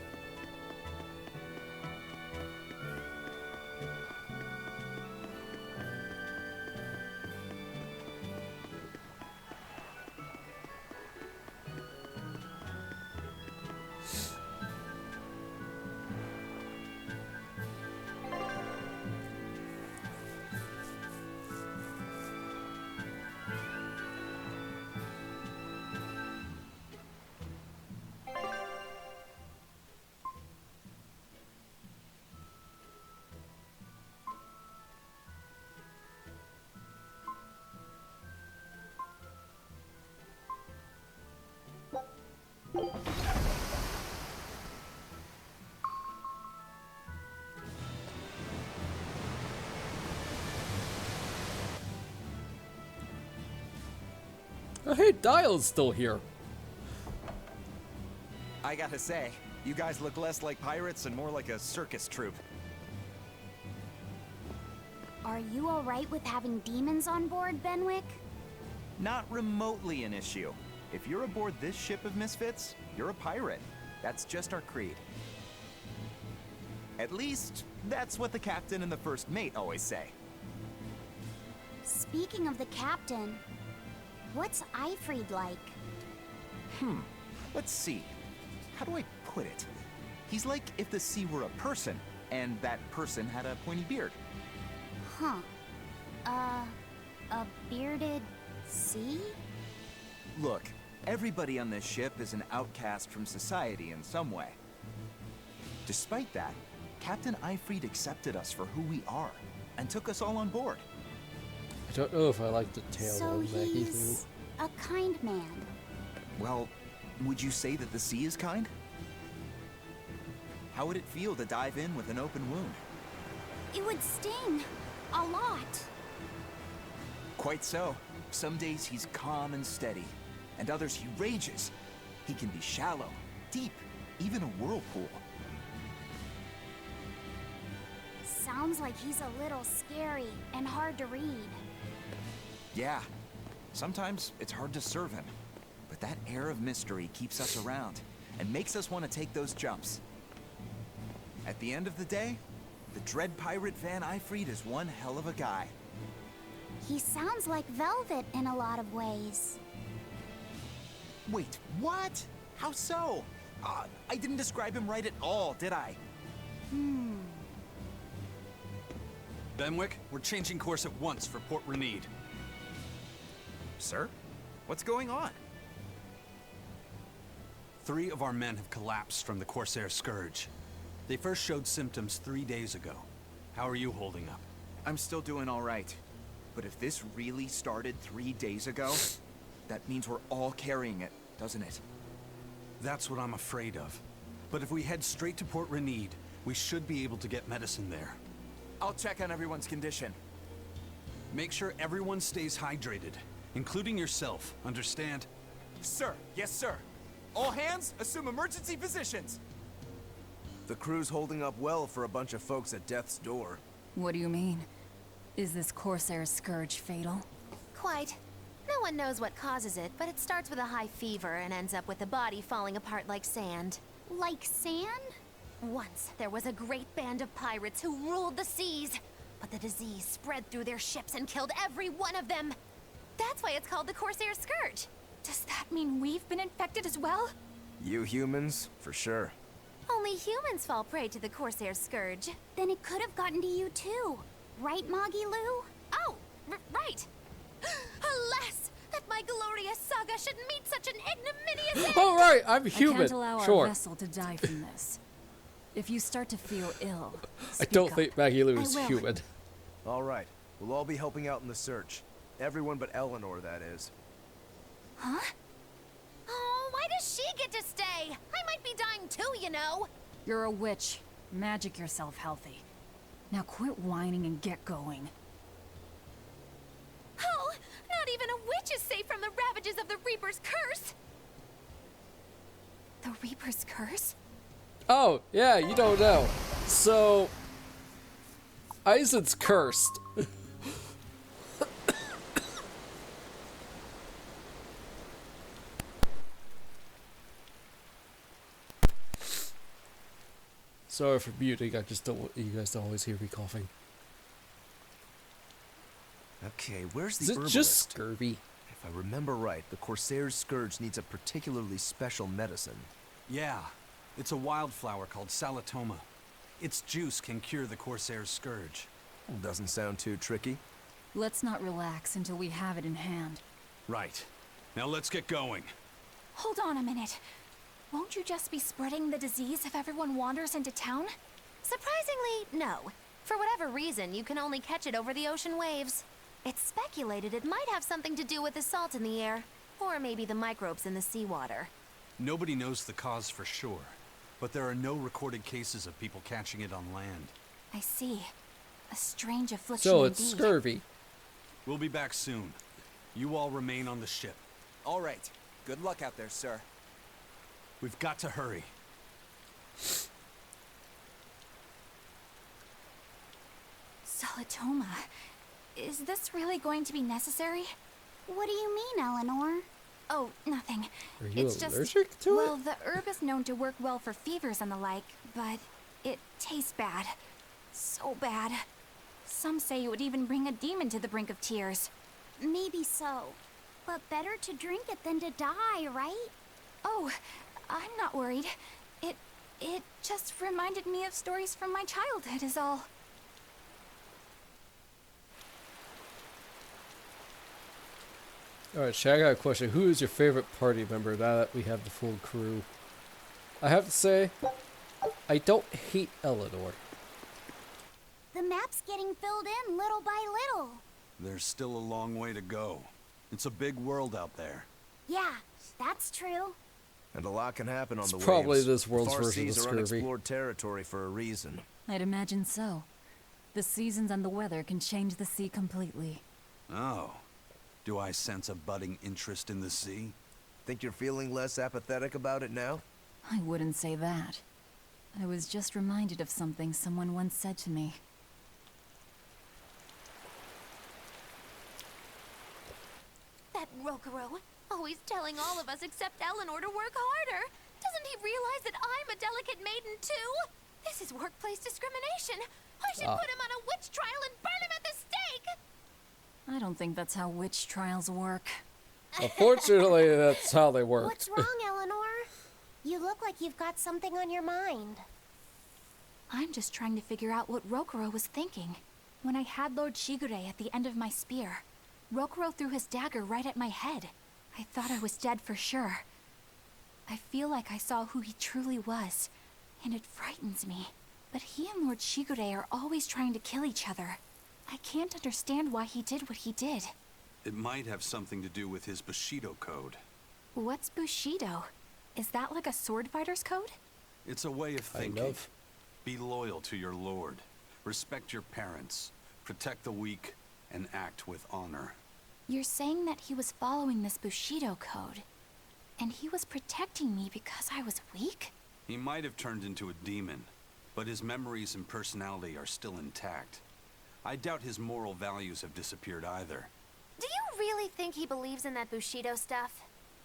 Oh, hey, Dial's still here. I gotta say, you guys look less like pirates and more like a circus troupe. Are you alright with having demons on board, Benwick? Not remotely an issue. If you're aboard this ship of misfits, you're a pirate. That's just our creed. At least, that's what the captain and the first mate always say. Speaking of the captain, what's Eifried like? Let's see. How do I put it? He's like if the sea were a person, and that person had a pointy beard. Huh. A bearded sea? Look, everybody on this ship is an outcast from society in some way. Despite that, Captain Eifried accepted us for who we are, and took us all on board. don't know if I like the tale So of Maggie Lou. he's a kind man. Well, would you say that the sea is kind? How would it feel to dive in with an open wound? It would sting. A lot. Quite so. Some days he's calm and steady, and others he rages. He can be shallow, deep, even a whirlpool. Sounds like he's a little scary and hard to read. Yeah, sometimes it's hard to serve him, but that air of mystery keeps us around and makes us want to take those jumps. At the end of the day, the dread pirate Van Eyfried is one hell of a guy. He sounds like Velvet in a lot of ways. Wait, what? How so? I didn't describe him right at all, did I? Benwick, we're changing course at once for Port Renede. Sir? What's going on? 3 of our men have collapsed from the Corsair Scourge. They first showed symptoms 3 days ago. How are you holding up? I'm still doing all right. But if this really started 3 days ago, that means we're all carrying it, doesn't it? That's what I'm afraid of. But if we head straight to Port Renede, we should be able to get medicine there. I'll check on everyone's condition. Make sure everyone stays hydrated, including yourself, understand? Sir, yes sir. All hands, assume emergency positions. The crew's holding up well for a bunch of folks at death's door. What do you mean? Is this Corsair Scourge fatal? Quite. No one knows what causes it, but it starts with a high fever and ends up with the body falling apart like sand. Like sand? Once, there was a great band of pirates who ruled the seas, but the disease spread through their ships and killed every one of them. That's why it's called the Corsair Scourge. Does that mean we've been infected as well? You humans, for sure. Only humans fall prey to the Corsair Scourge. Then it could have gotten to you too. Right, Moggy Lou? Oh, right. Alas, that my glorious saga should meet such an ignominious end. All right, I'm human. I can't allow sure. our vessel to die from this. If you start to feel ill, I don't speak think up. Maggie Lou is I will. human. All right, we'll all be helping out in the search. Everyone but Eleanor, that is. Huh? Oh, why does she get to stay? I might be dying too, you know. You're a witch. Magic yourself healthy. Now quit whining and get going. Oh, not even a witch is safe from the ravages of the Reaper's curse. The Reaper's curse? Oh, yeah, you don't know. So, Eisen's cursed. Sorry for muting, I just don't want you guys to always hear me coughing. Okay, where's the Is it herbalist? just scurvy? If I remember right, the Corsair's Scourge needs a particularly special medicine. Yeah, it's a wildflower called Salatoma. Its juice can cure the Corsair's Scourge. Doesn't sound too tricky. Let's not relax until we have it in hand. Right. Now let's get going. Hold on a minute. Won't you just be spreading the disease if everyone wanders into town? Surprisingly, no. For whatever reason, you can only catch it over the ocean waves. It's speculated it might have something to do with the salt in the air, or maybe the microbes in the seawater. Nobody knows the cause for sure, but there are no recorded cases of people catching it on land. I see. A strange affliction So it's indeed. scurvy. We'll be back soon. You all remain on the ship. All right. Good luck out there, sir. We've got to hurry. Salatoma. Is this really going to be necessary? What do you mean, Eleanor? Oh, nothing. Are you It's just, allergic to well, it? the herb is known to work well for fevers and the like, but it tastes bad. So bad. Some say it would even bring a demon to the brink of tears. Maybe so. But better to drink it than to die, right? Oh, I'm not worried. It just reminded me of stories from my childhood is all. Alright, Shay, I got a question. Who is your favorite party member now that we have the full crew? I have to say, I don't hate Eleanor. The map's getting filled in little by little. There's still a long way to go. It's a big world out there. Yeah, that's true. And a lot can happen on It's the probably waves. this The world's far version of seas are Scurvy. unexplored territory for a reason. I'd imagine so. The seasons and the weather can change the sea completely. Oh. Do I sense a budding interest in the sea? Think you're feeling less apathetic about it now? I wouldn't say that. I was just reminded of something someone once said to me. That Rokuro, always telling all of us except Eleanor to work harder. Doesn't he realize that I'm a delicate maiden too? This is workplace discrimination. I should put him on a witch trial and burn him at the stake. I don't think that's how witch trials work. Unfortunately, that's how they work. What's wrong, Eleanor? You look like you've got something on your mind. I'm just trying to figure out what Rokuro was thinking. When I had Lord Shigure at the end of my spear, Rokuro threw his dagger right at my head. I thought I was dead for sure. I feel like I saw who he truly was, and it frightens me. But he and Lord Shigure are always trying to kill each other. I can't understand why he did what he did. It might have something to do with his Bushido code. What's Bushido? Is that like a sword fighter's code? It's a way of Kind thinking. of. Be loyal to your lord. Respect your parents. Protect the weak. And act with honor. You're saying that he was following this Bushido code, and he was protecting me because I was weak? He might have turned into a demon, but his memories and personality are still intact. I doubt his moral values have disappeared either. Do you really think he believes in that Bushido stuff?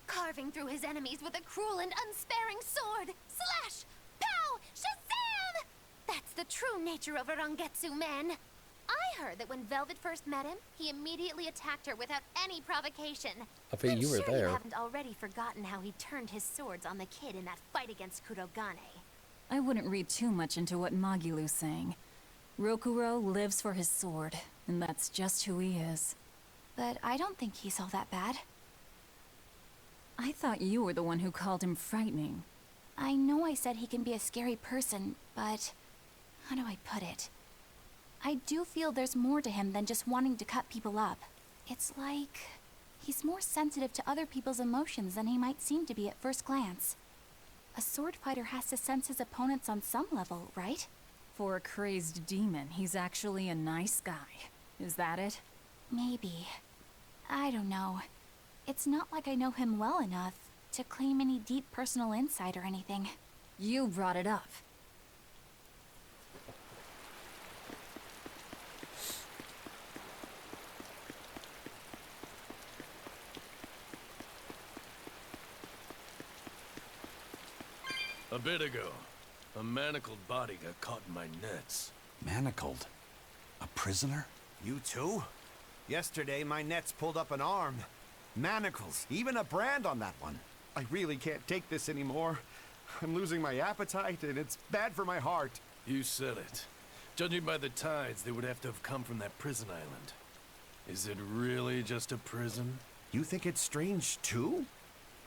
Carving through his enemies with a cruel and unsparing sword. Slash! Pow! Shazam! That's the true nature of a Rangetsu man. I heard that when Velvet first met him, he immediately attacked her without any provocation. I bet you were I'm sure there. you haven't already forgotten how he turned his swords on the kid in that fight against Kurogane. I wouldn't read too much into what Magilu's saying. Rokuro lives for his sword, and that's just who he is. But I don't think he's all that bad. I thought you were the one who called him frightening. I know I said he can be a scary person, but how do I put it? I do feel there's more to him than just wanting to cut people up. It's like he's more sensitive to other people's emotions than he might seem to be at first glance. A sword fighter has to sense his opponents on some level, right? For a crazed demon, he's actually a nice guy. Is that it? Maybe. I don't know. It's not like I know him well enough to claim any deep personal insight or anything. You brought it up. A bit ago, a manacled body got caught in my nets. Manacled? A prisoner? You too? Yesterday, my nets pulled up an arm. Manacles, even a brand on that one. I really can't take this anymore. I'm losing my appetite, and it's bad for my heart. You said it. Judging by the tides, they would have to have come from that prison island. Is it really just a prison? You think it's strange, too?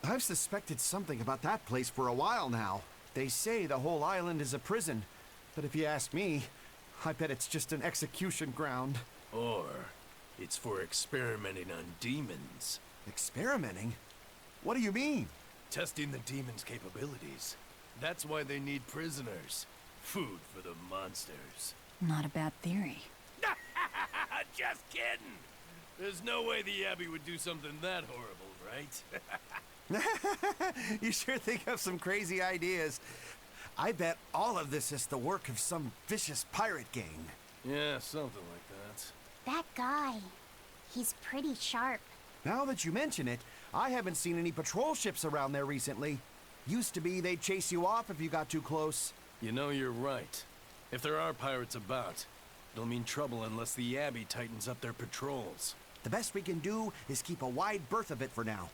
I've suspected something about that place for a while now. They say the whole island is a prison, but if you ask me, I bet it's just an execution ground. Or it's for experimenting on demons. Experimenting? What do you mean? Testing the demons' capabilities. That's why they need prisoners. Food for the monsters. Not a bad theory. Just kidding! There's no way the Abbey would do something that horrible, right? You sure think of some crazy ideas. I bet all of this is the work of some vicious pirate gang. Yeah, something like that. That guy, he's pretty sharp. Now that you mention it, I haven't seen any patrol ships around there recently. Used to be they'd chase you off if you got too close. You know, you're right. If there are pirates about, it'll mean trouble unless the Abbey tightens up their patrols. The best we can do is keep a wide berth of it for now.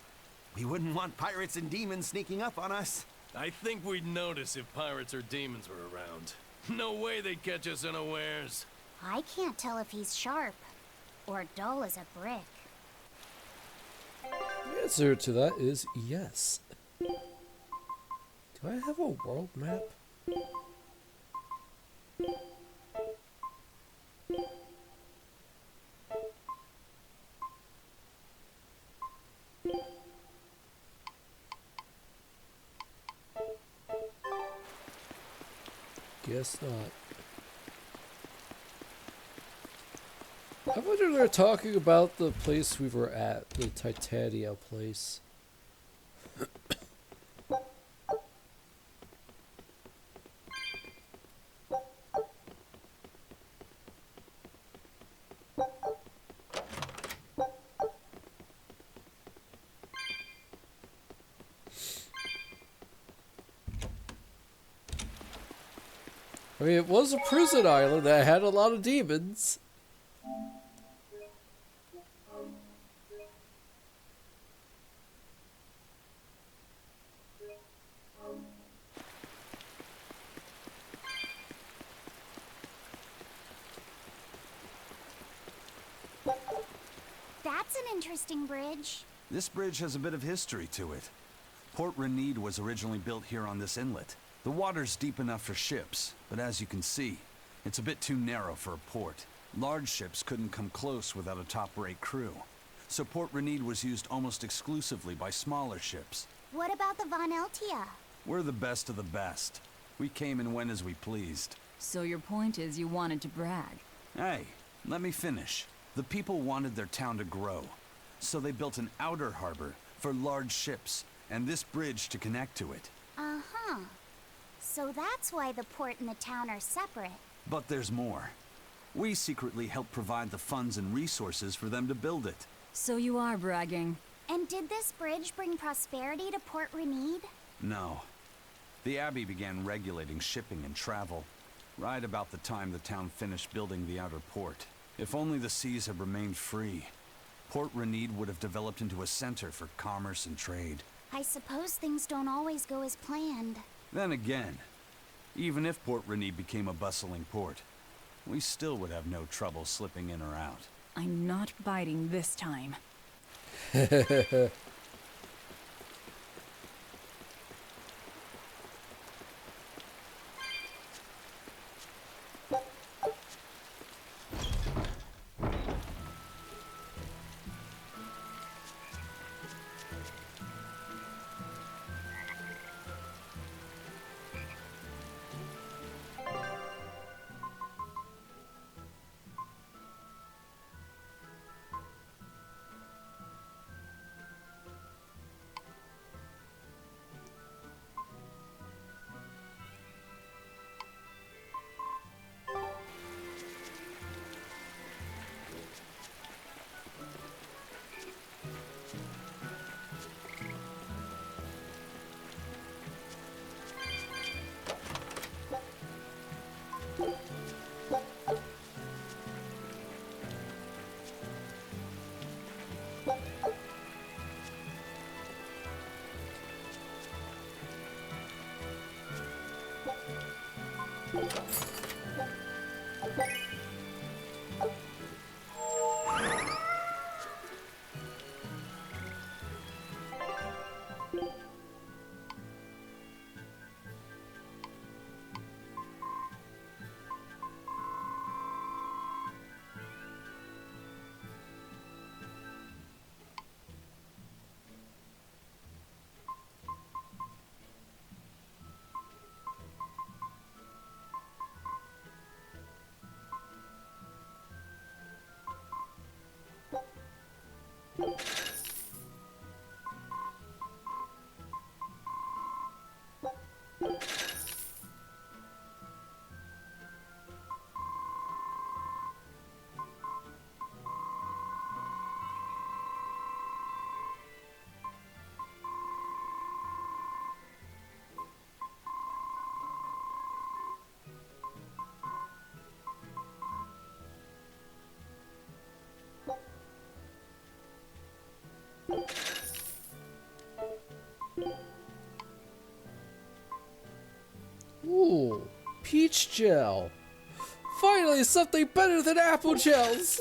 We wouldn't want pirates and demons sneaking up on us. I think we'd notice if pirates or demons were around. No way they'd catch us unawares. I can't tell if he's sharp or dull as a brick. The answer to that is yes. Do I have a world map? Guess not. I wonder if they're talking about the place we were at, the Titania place. I mean, it was a prison island that had a lot of demons. That's an interesting bridge. This bridge has a bit of history to it. Port Renede was originally built here on this inlet. The water's deep enough for ships, but as you can see, it's a bit too narrow for a port. Large ships couldn't come close without a top-rate crew. So Port Renede was used almost exclusively by smaller ships. What about the Von Eltia? We're the best of the best. We came and went as we pleased. So your point is you wanted to brag? Hey, let me finish. The people wanted their town to grow, so they built an outer harbor for large ships, and this bridge to connect to it. Uh-huh. So that's why the port and the town are separate. But there's more. We secretly helped provide the funds and resources for them to build it. So you are bragging. And did this bridge bring prosperity to Port Renede? No. The Abbey began regulating shipping and travel, right about the time the town finished building the outer port. If only the seas had remained free, Port Renede would have developed into a center for commerce and trade. I suppose things don't always go as planned. Then again, even if Port Renede became a bustling port, we still would have no trouble slipping in or out. I'm not biting this time. Ooh, peach gel. Finally, something better than apple gels.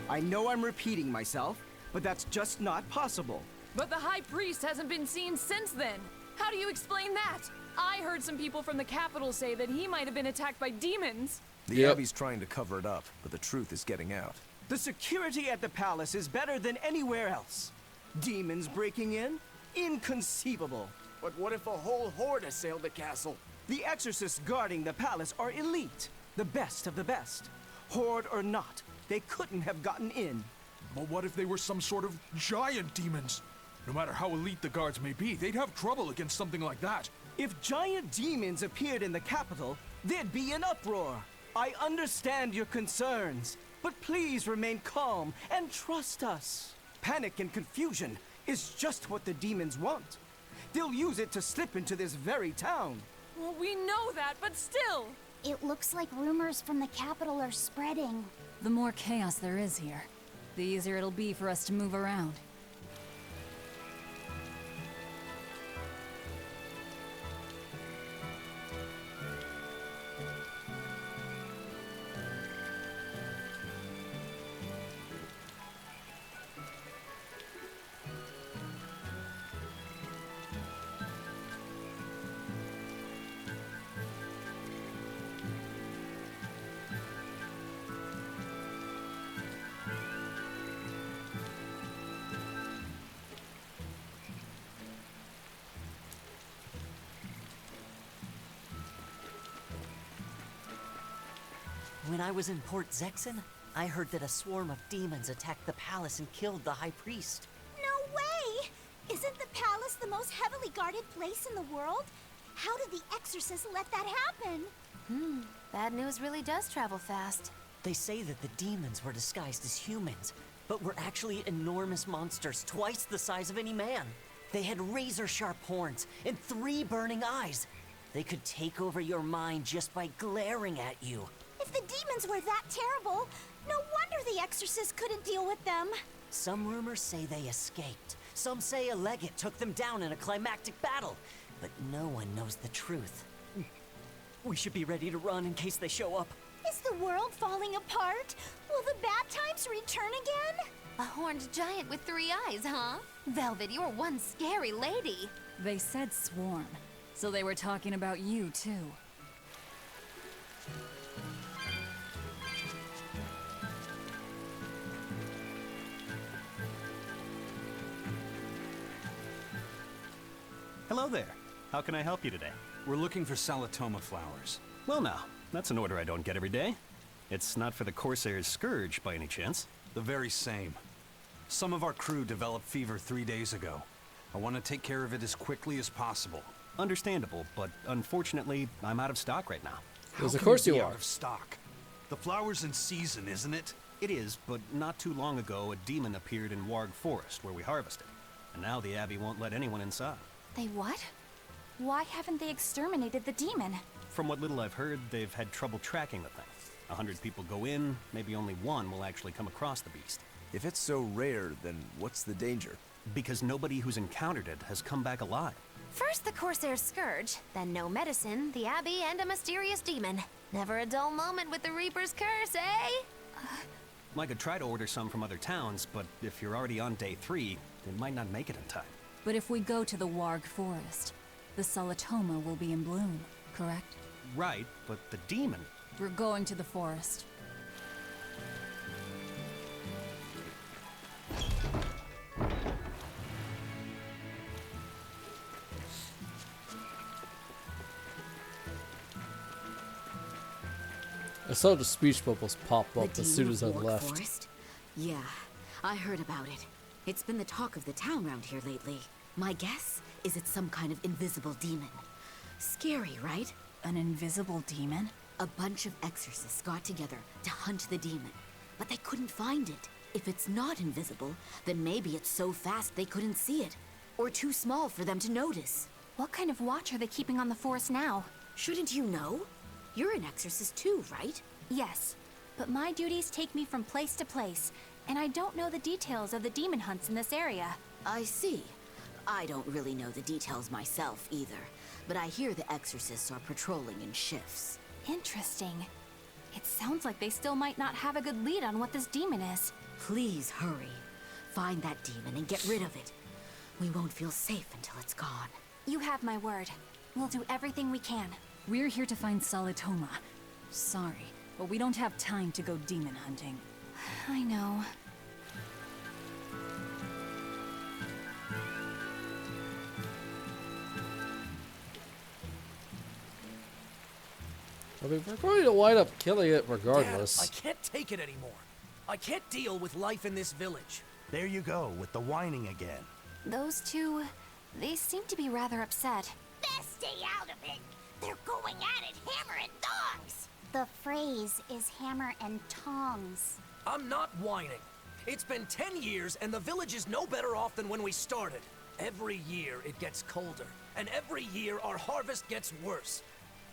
I know I'm repeating myself, but that's just not possible. But the High Priest hasn't been seen since then. How do you explain that? I heard some people from the capital say that he might have been attacked by demons. The Abbey's trying to cover it up, but the truth is getting out. The security at the palace is better than anywhere else. Demons breaking in? Inconceivable. But what if a whole horde assailed the castle? The exorcists guarding the palace are elite, the best of the best. Horde or not, they couldn't have gotten in. But what if they were some sort of giant demons? No matter how elite the guards may be, they'd have trouble against something like that. If giant demons appeared in the capital, there'd be an uproar. I understand your concerns, but please remain calm and trust us. Panic and confusion is just what the demons want. They'll use it to slip into this very town. Well, we know that, but still. It looks like rumors from the capital are spreading. The more chaos there is here, the easier it'll be for us to move around. When I was in Port Zexen, I heard that a swarm of demons attacked the palace and killed the High Priest. No way! Isn't the palace the most heavily guarded place in the world? How did the exorcists let that happen? Bad news really does travel fast. They say that the demons were disguised as humans, but were actually enormous monsters, twice the size of any man. They had razor-sharp horns and 3 burning eyes. They could take over your mind just by glaring at you. If the demons were that terrible, no wonder the exorcists couldn't deal with them. Some rumors say they escaped. Some say a legate took them down in a climactic battle. But no one knows the truth. We should be ready to run in case they show up. Is the world falling apart? Will the bad times return again? A horned giant with 3 eyes, huh? Velvet, you're one scary lady. They said swarm, so they were talking about you, too. Hello there. How can I help you today? We're looking for Salatoma flowers. Well now, that's an order I don't get every day. It's not for the Corsair's Scourge, by any chance? The very same. Some of our crew developed fever 3 days ago. I want to take care of it as quickly as possible. Understandable, but unfortunately, I'm out of stock right now. How can it be out of stock? The flower's in season, isn't it? It is, but not too long ago, a demon appeared in Warg Forest, where we harvested. And now the Abbey won't let anyone inside. They what? Why haven't they exterminated the demon? From what little I've heard, they've had trouble tracking the thing. 100 people go in, maybe only one will actually come across the beast. If it's so rare, then what's the danger? Because nobody who's encountered it has come back alive. First the Corsair's Scourge, then no medicine, the Abbey, and a mysterious demon. Never a dull moment with the Reaper's Curse, eh? I could try to order some from other towns, but if you're already on day 3, it might not make it in time. But if we go to the Warg Forest, the Salatoma will be in bloom, correct? Right, but the demon... We're going to the forest. I saw the speech bubbles pop up The as soon demon as I of Warg left. Forest? Yeah, I heard about it. It's been the talk of the town around here lately. My guess is it's some kind of invisible demon. Scary, right? An invisible demon? A bunch of exorcists got together to hunt the demon, but they couldn't find it. If it's not invisible, then maybe it's so fast they couldn't see it, or too small for them to notice. What kind of watch are they keeping on the forest now? Shouldn't you know? You're an exorcist too, right? Yes, but my duties take me from place to place, and I don't know the details of the demon hunts in this area. I see. I don't really know the details myself either, but I hear the exorcists are patrolling in shifts. Interesting. It sounds like they still might not have a good lead on what this demon is. Please hurry. Find that demon and get rid of it. We won't feel safe until it's gone. You have my word. We'll do everything we can. We're here to find Solitoma. Sorry, but we don't have time to go demon hunting. I know. I mean, we're going to wind up killing it regardless. Dad, I can't take it anymore. I can't deal with life in this village. There you go, with the whining again. Those two, they seem to be rather upset. Best stay out of it. They're going at it hammer and tongs. The phrase is hammer and tongs. I'm not whining. It's been 10 years and the village is no better off than when we started. Every year it gets colder, and every year our harvest gets worse.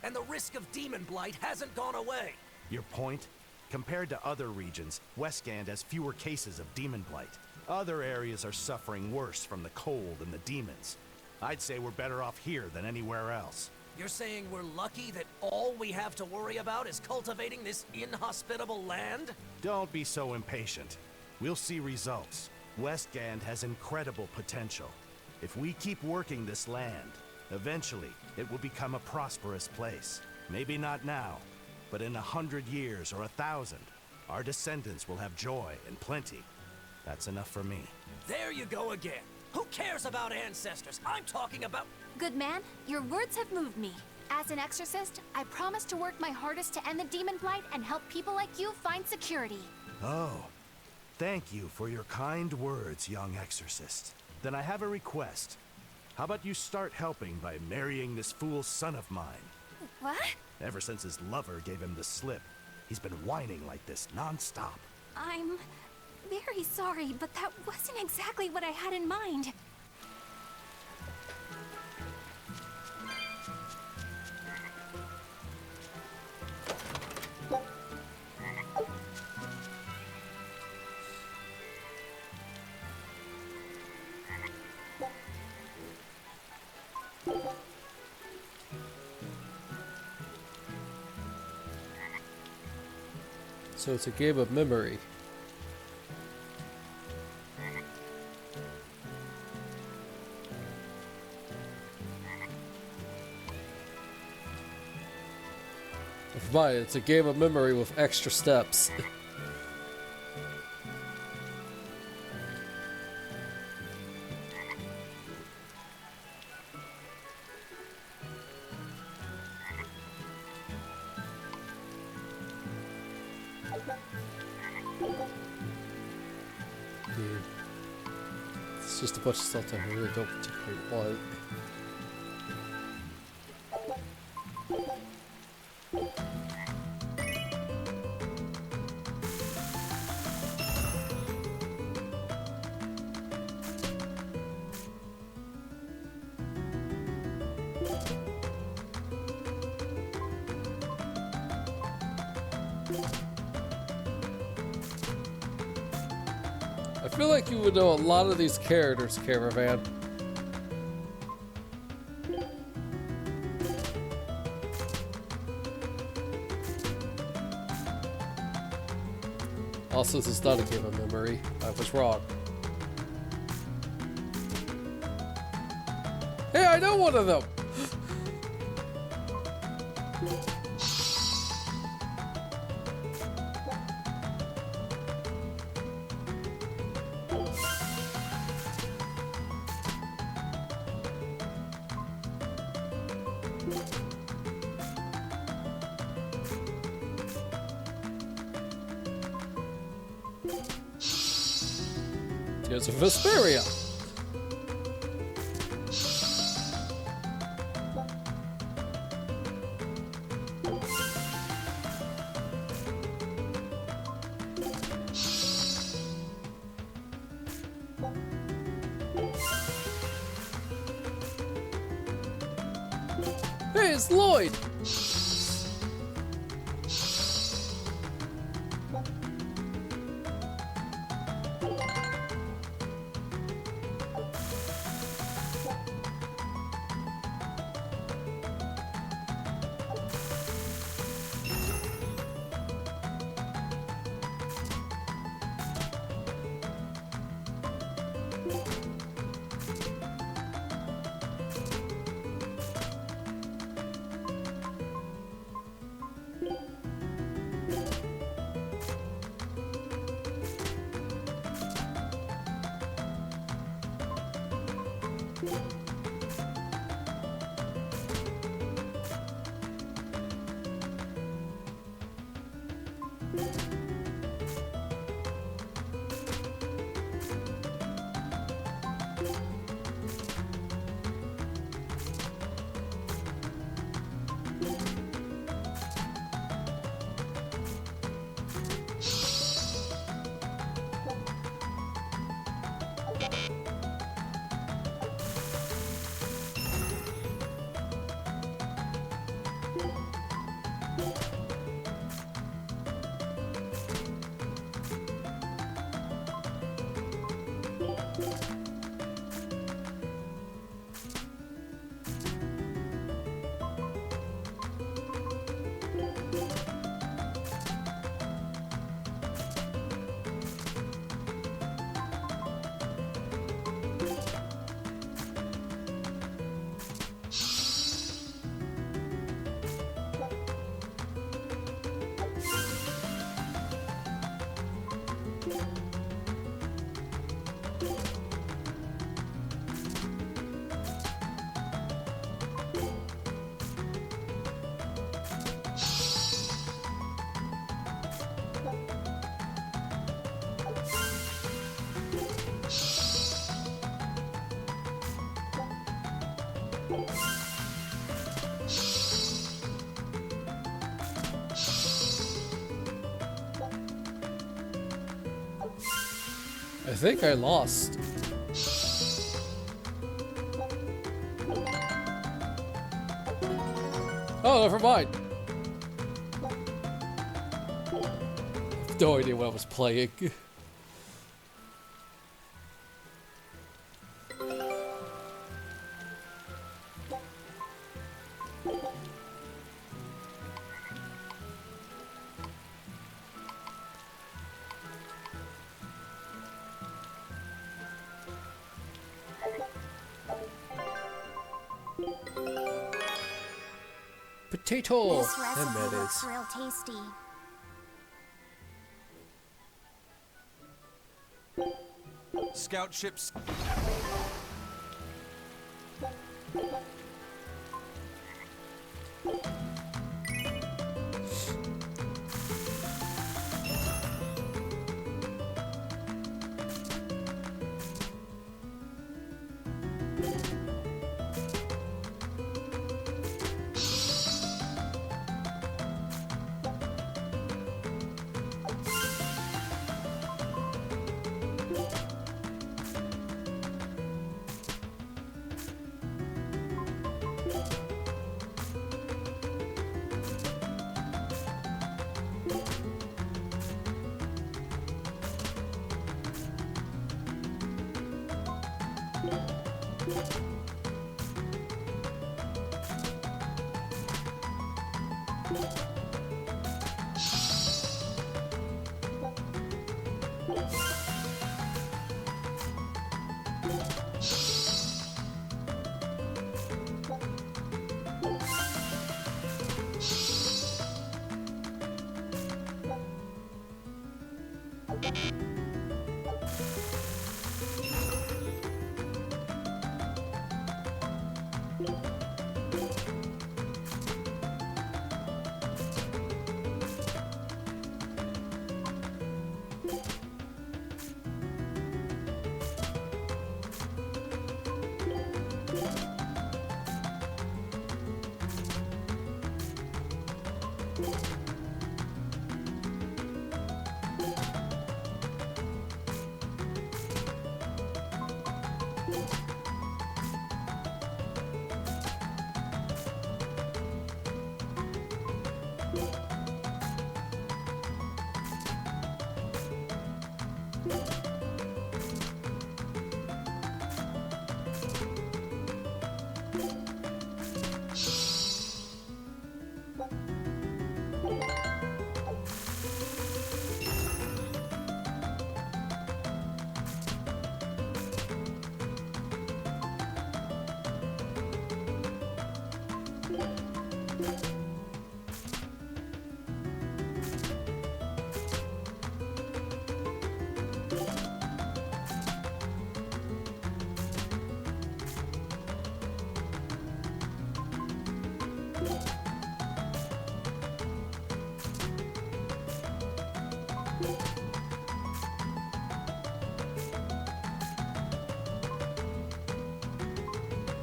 And the risk of demon blight hasn't gone away. Your point? Compared to other regions, Westgand has fewer cases of demon blight. Other areas are suffering worse from the cold and the demons. I'd say we're better off here than anywhere else. You're saying we're lucky that all we have to worry about is cultivating this inhospitable land? Don't be so impatient. We'll see results. Westgand has incredible potential. If we keep working this land, eventually it will become a prosperous place. Maybe not now, but in 100 years or 1,000, our descendants will have joy and plenty. That's enough for me. There you go again. Who cares about ancestors? I'm talking about... Good man, your words have moved me. As an exorcist, I promise to work my hardest to end the demon blight and help people like you find security. Oh, thank you for your kind words, young exorcist. Then I have a request. How about you start helping by marrying this fool's son of mine? What? Ever since his lover gave him the slip, he's been whining like this non-stop. I'm very sorry, but that wasn't exactly what I had in mind. So it's a game of memory. Never mind, it's a game of memory with extra steps. It's just a bunch of stuff I really don't particularly want. I feel like you would know a lot of these characters, Caravan. Also, this is not a game of memory. I was wrong. Hey, I know one of them! Tales of Beseria. Hey, it's Lloyd! I think I lost. Oh, never mind. I have no idea what I was playing. Potato! This And recipe that looks is. real tasty. Scout ships.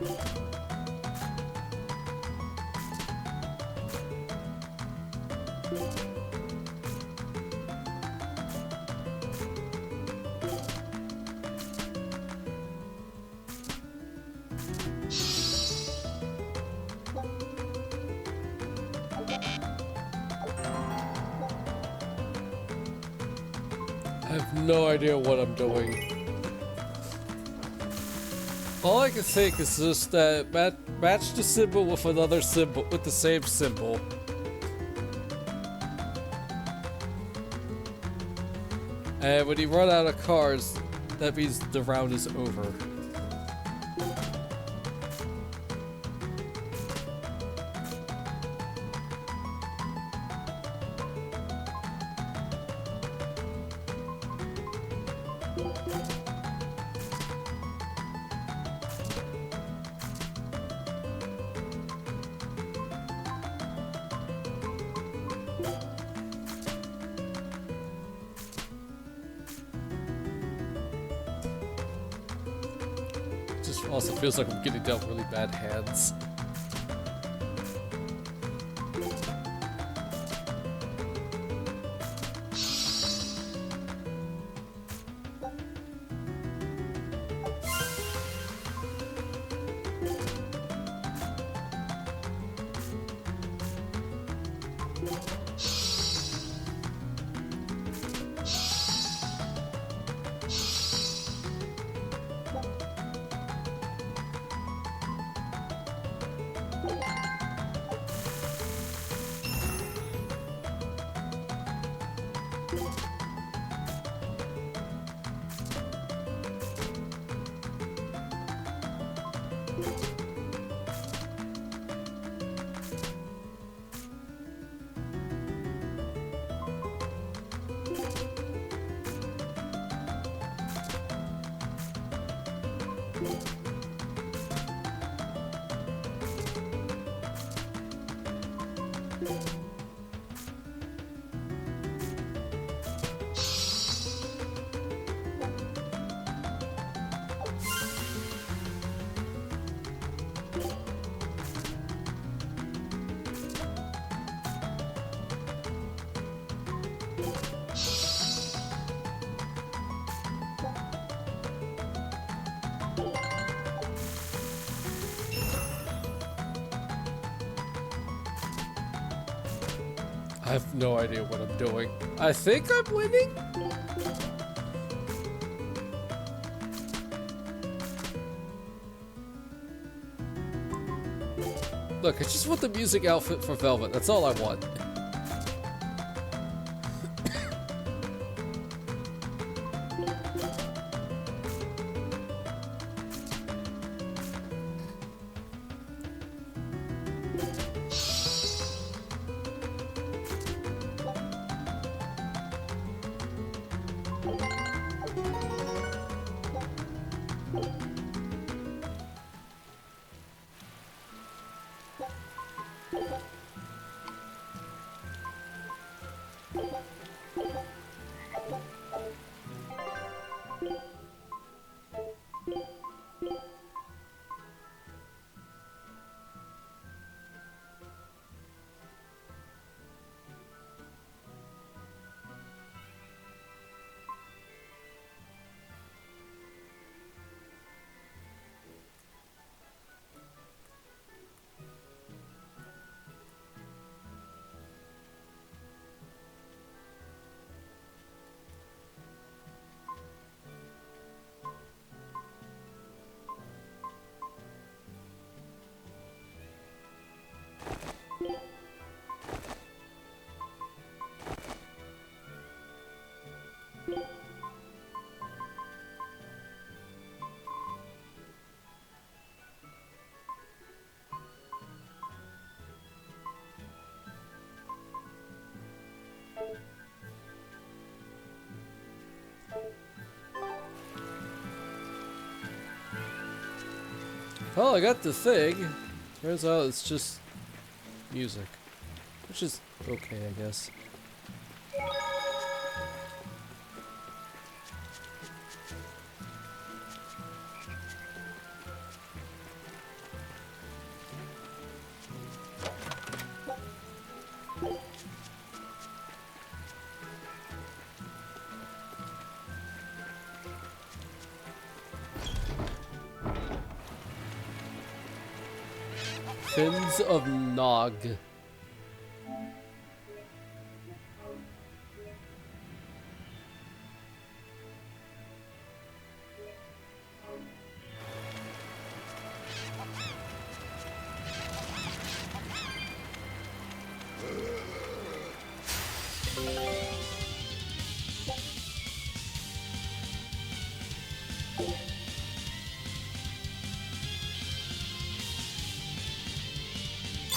I have no idea what I'm doing. All I can think is just that match the symbol with another symbol with the same symbol. And when you run out of cards, that means the round is over. Just also feels like I'm getting dealt really bad hands. I have no idea what I'm doing. I think I'm winning? Look, I just want the music outfit for Velvet. That's all I want. Well, I got the thing. Turns out it's just music. Which is okay, I guess. Fins of Nog.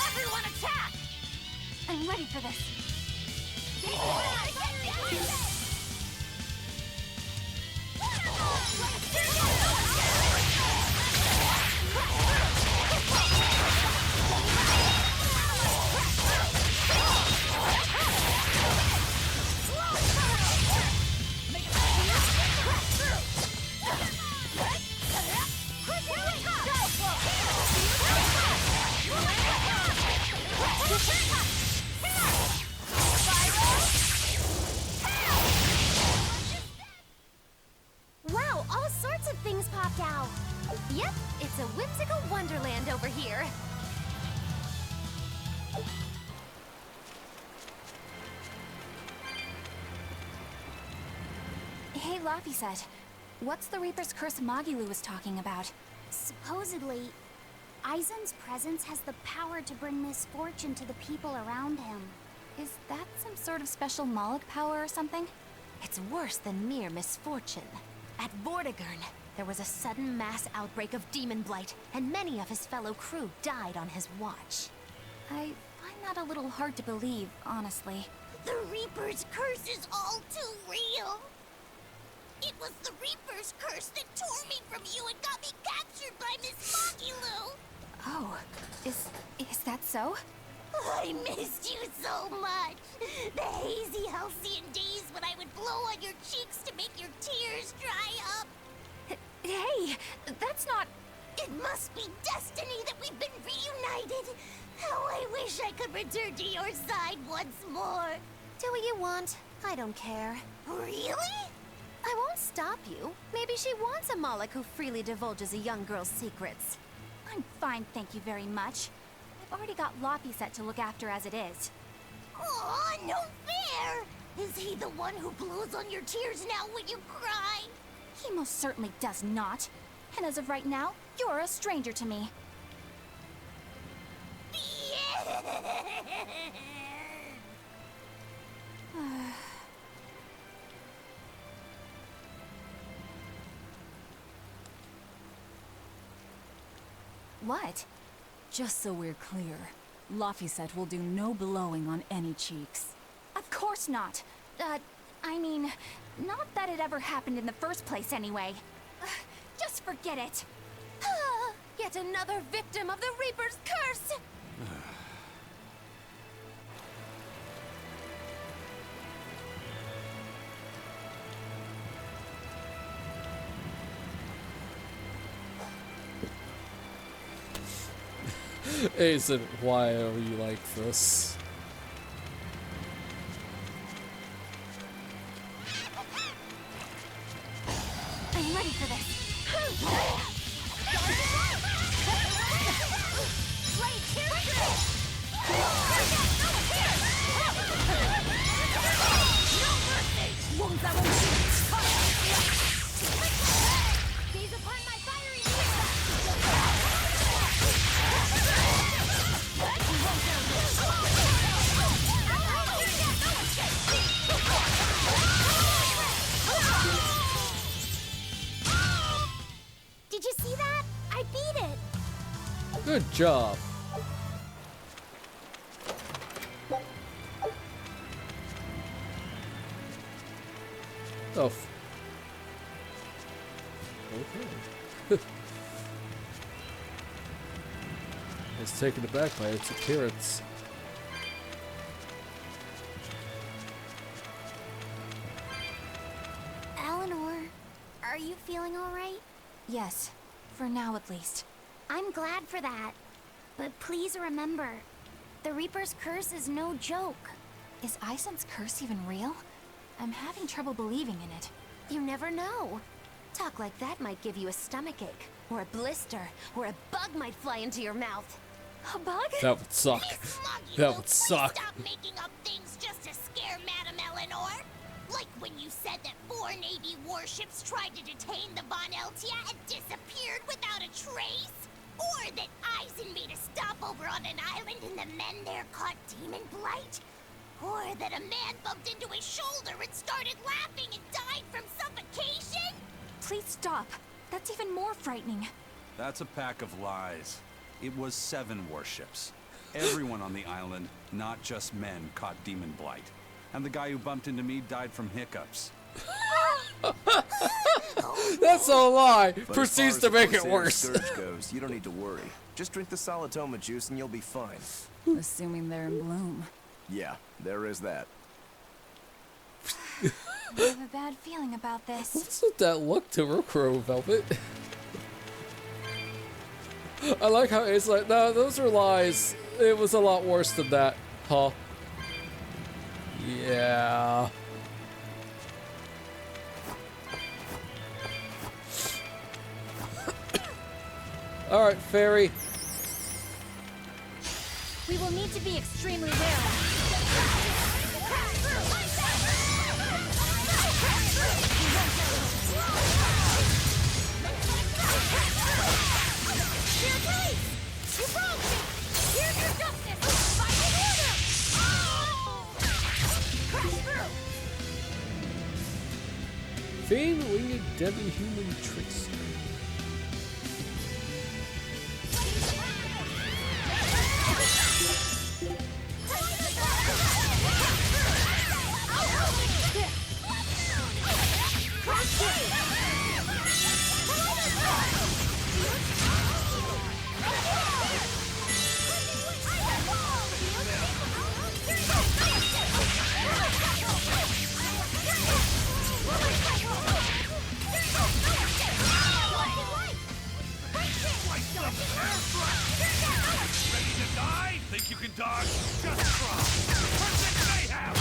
Everyone attack! I'm ready for this. Wow, all sorts of things popped out. Yep, it's a whimsical wonderland over here. Hey, Laphicet. What's the Reaper's Curse Magilu was talking about? Supposedly, Aizen's presence has the power to bring misfortune to the people around him. Is that some sort of special Moloch power or something? It's worse than mere misfortune. At Vortigern, there was a sudden mass outbreak of demon blight, and many of his fellow crew died on his watch. I find that a little hard to believe, honestly. The Reaper's curse is all too real. It was the Reaper's curse that tore me from you and got me captured by Miss Magilu. Oh, is that so? I missed you so much. The hazy, halcyon days when I would blow on your cheeks to make your tears dry up. Hey, that's not... It must be destiny that we've been reunited. How I wish I could return to your side once more. Do what you want. I don't care. Really? I won't stop you. Maybe she wants a Moloch who freely divulges a young girl's secrets. I'm fine, thank you very much. I've already got Laphicet to look after as it is. Aw, no fair! Is he the one who blows on your tears now when you cry? He most certainly does not. And as of right now, you're a stranger to me. What? Just so we're clear, Laphicet will do no blowing on any cheeks. Of course not. I mean, not that it ever happened in the first place anyway. Just forget it. Yet another victim of the Reaper's curse! Aizen, why are you like this? I'm ready for this. Did you see that? I beat it. Good job. Oh. Okay. It's taken aback by its appearance. Eleanor, are you feeling all right? Yes, for now at least. I'm glad for that. But please remember, the Reaper's curse is no joke. Is Aizen's curse even real? I'm having trouble believing in it. You never know. Talk like that might give you a stomachache, or a blister, or a bug might fly into your mouth. A bug? That would suck. That would suck. Stop making up things just to scare Madame Eleanor. Like when you said that 4 Navy warships tried to detain the Von Eltia and disappeared without a trace. Or that Eisen made a stopover on an island and the men there caught demon blight. Or that a man bumped into his shoulder and started laughing and died from suffocation. Please stop. That's even more frightening. That's a pack of lies. It was 7 warships. Everyone on the island, not just men, caught demon blight. And the guy who bumped into me died from hiccups. That's a lie. But Proceeds as to far as make the it Corsair worse. Scourge goes, you don't need to worry. Just drink the Solitoma juice and you'll be fine. Assuming they're in bloom. Yeah, there is that. I have a bad feeling about this. What's with that look to Rokuro Velvet? I like how it's like, no, those are lies. It was a lot worse than that, huh? Yeah. Alright, Fairy. We will need to be extremely wary. Famed winged demi-human trickster. Ready to die? Think you can dodge? Just try. Perfect mayhem!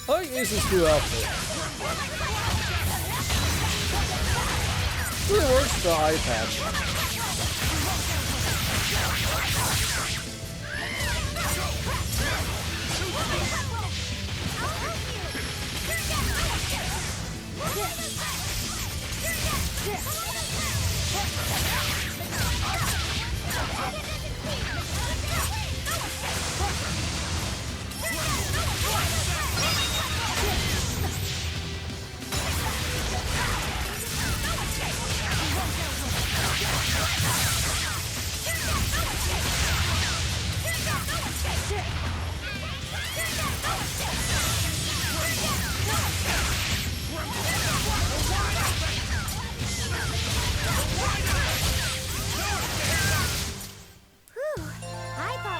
I like Ace's new outfit. Really works the eye patch.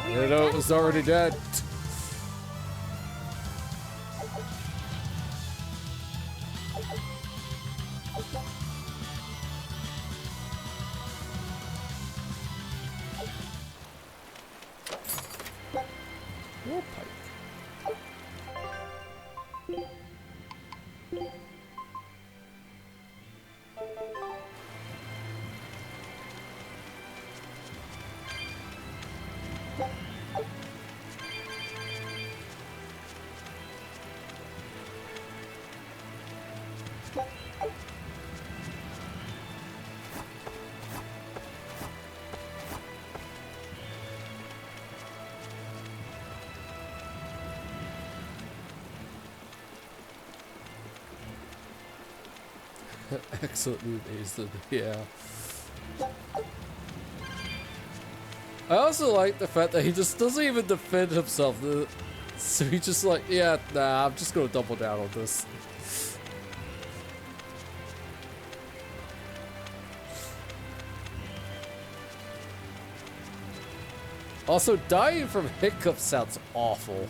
You know, it was already dead. Excellent move, Aizen. Yeah. I also like the fact that he just doesn't even defend himself. So he just like, yeah, nah, I'm just gonna double down on this. Also, dying from hiccups sounds awful.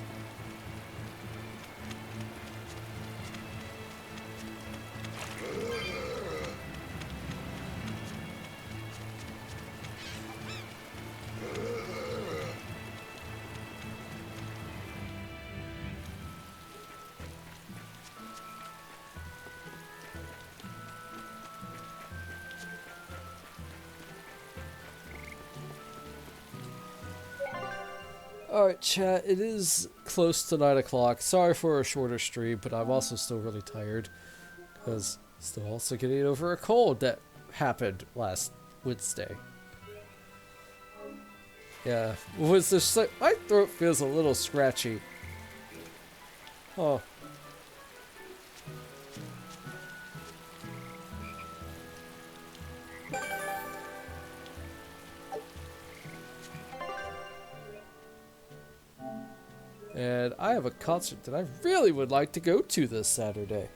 Alright, chat, it is close to 9 o'clock. Sorry for a shorter stream, but I'm also still really tired. Because still also getting over a cold that happened last Wednesday. Yeah, was this like my throat feels a little scratchy. Oh. And I have a concert that I really would like to go to this Saturday.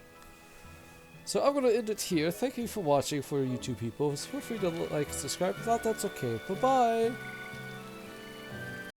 So I'm going to end it here. Thank you for watching for YouTube people. Feel free to like, subscribe. If not, that's okay. Bye-bye.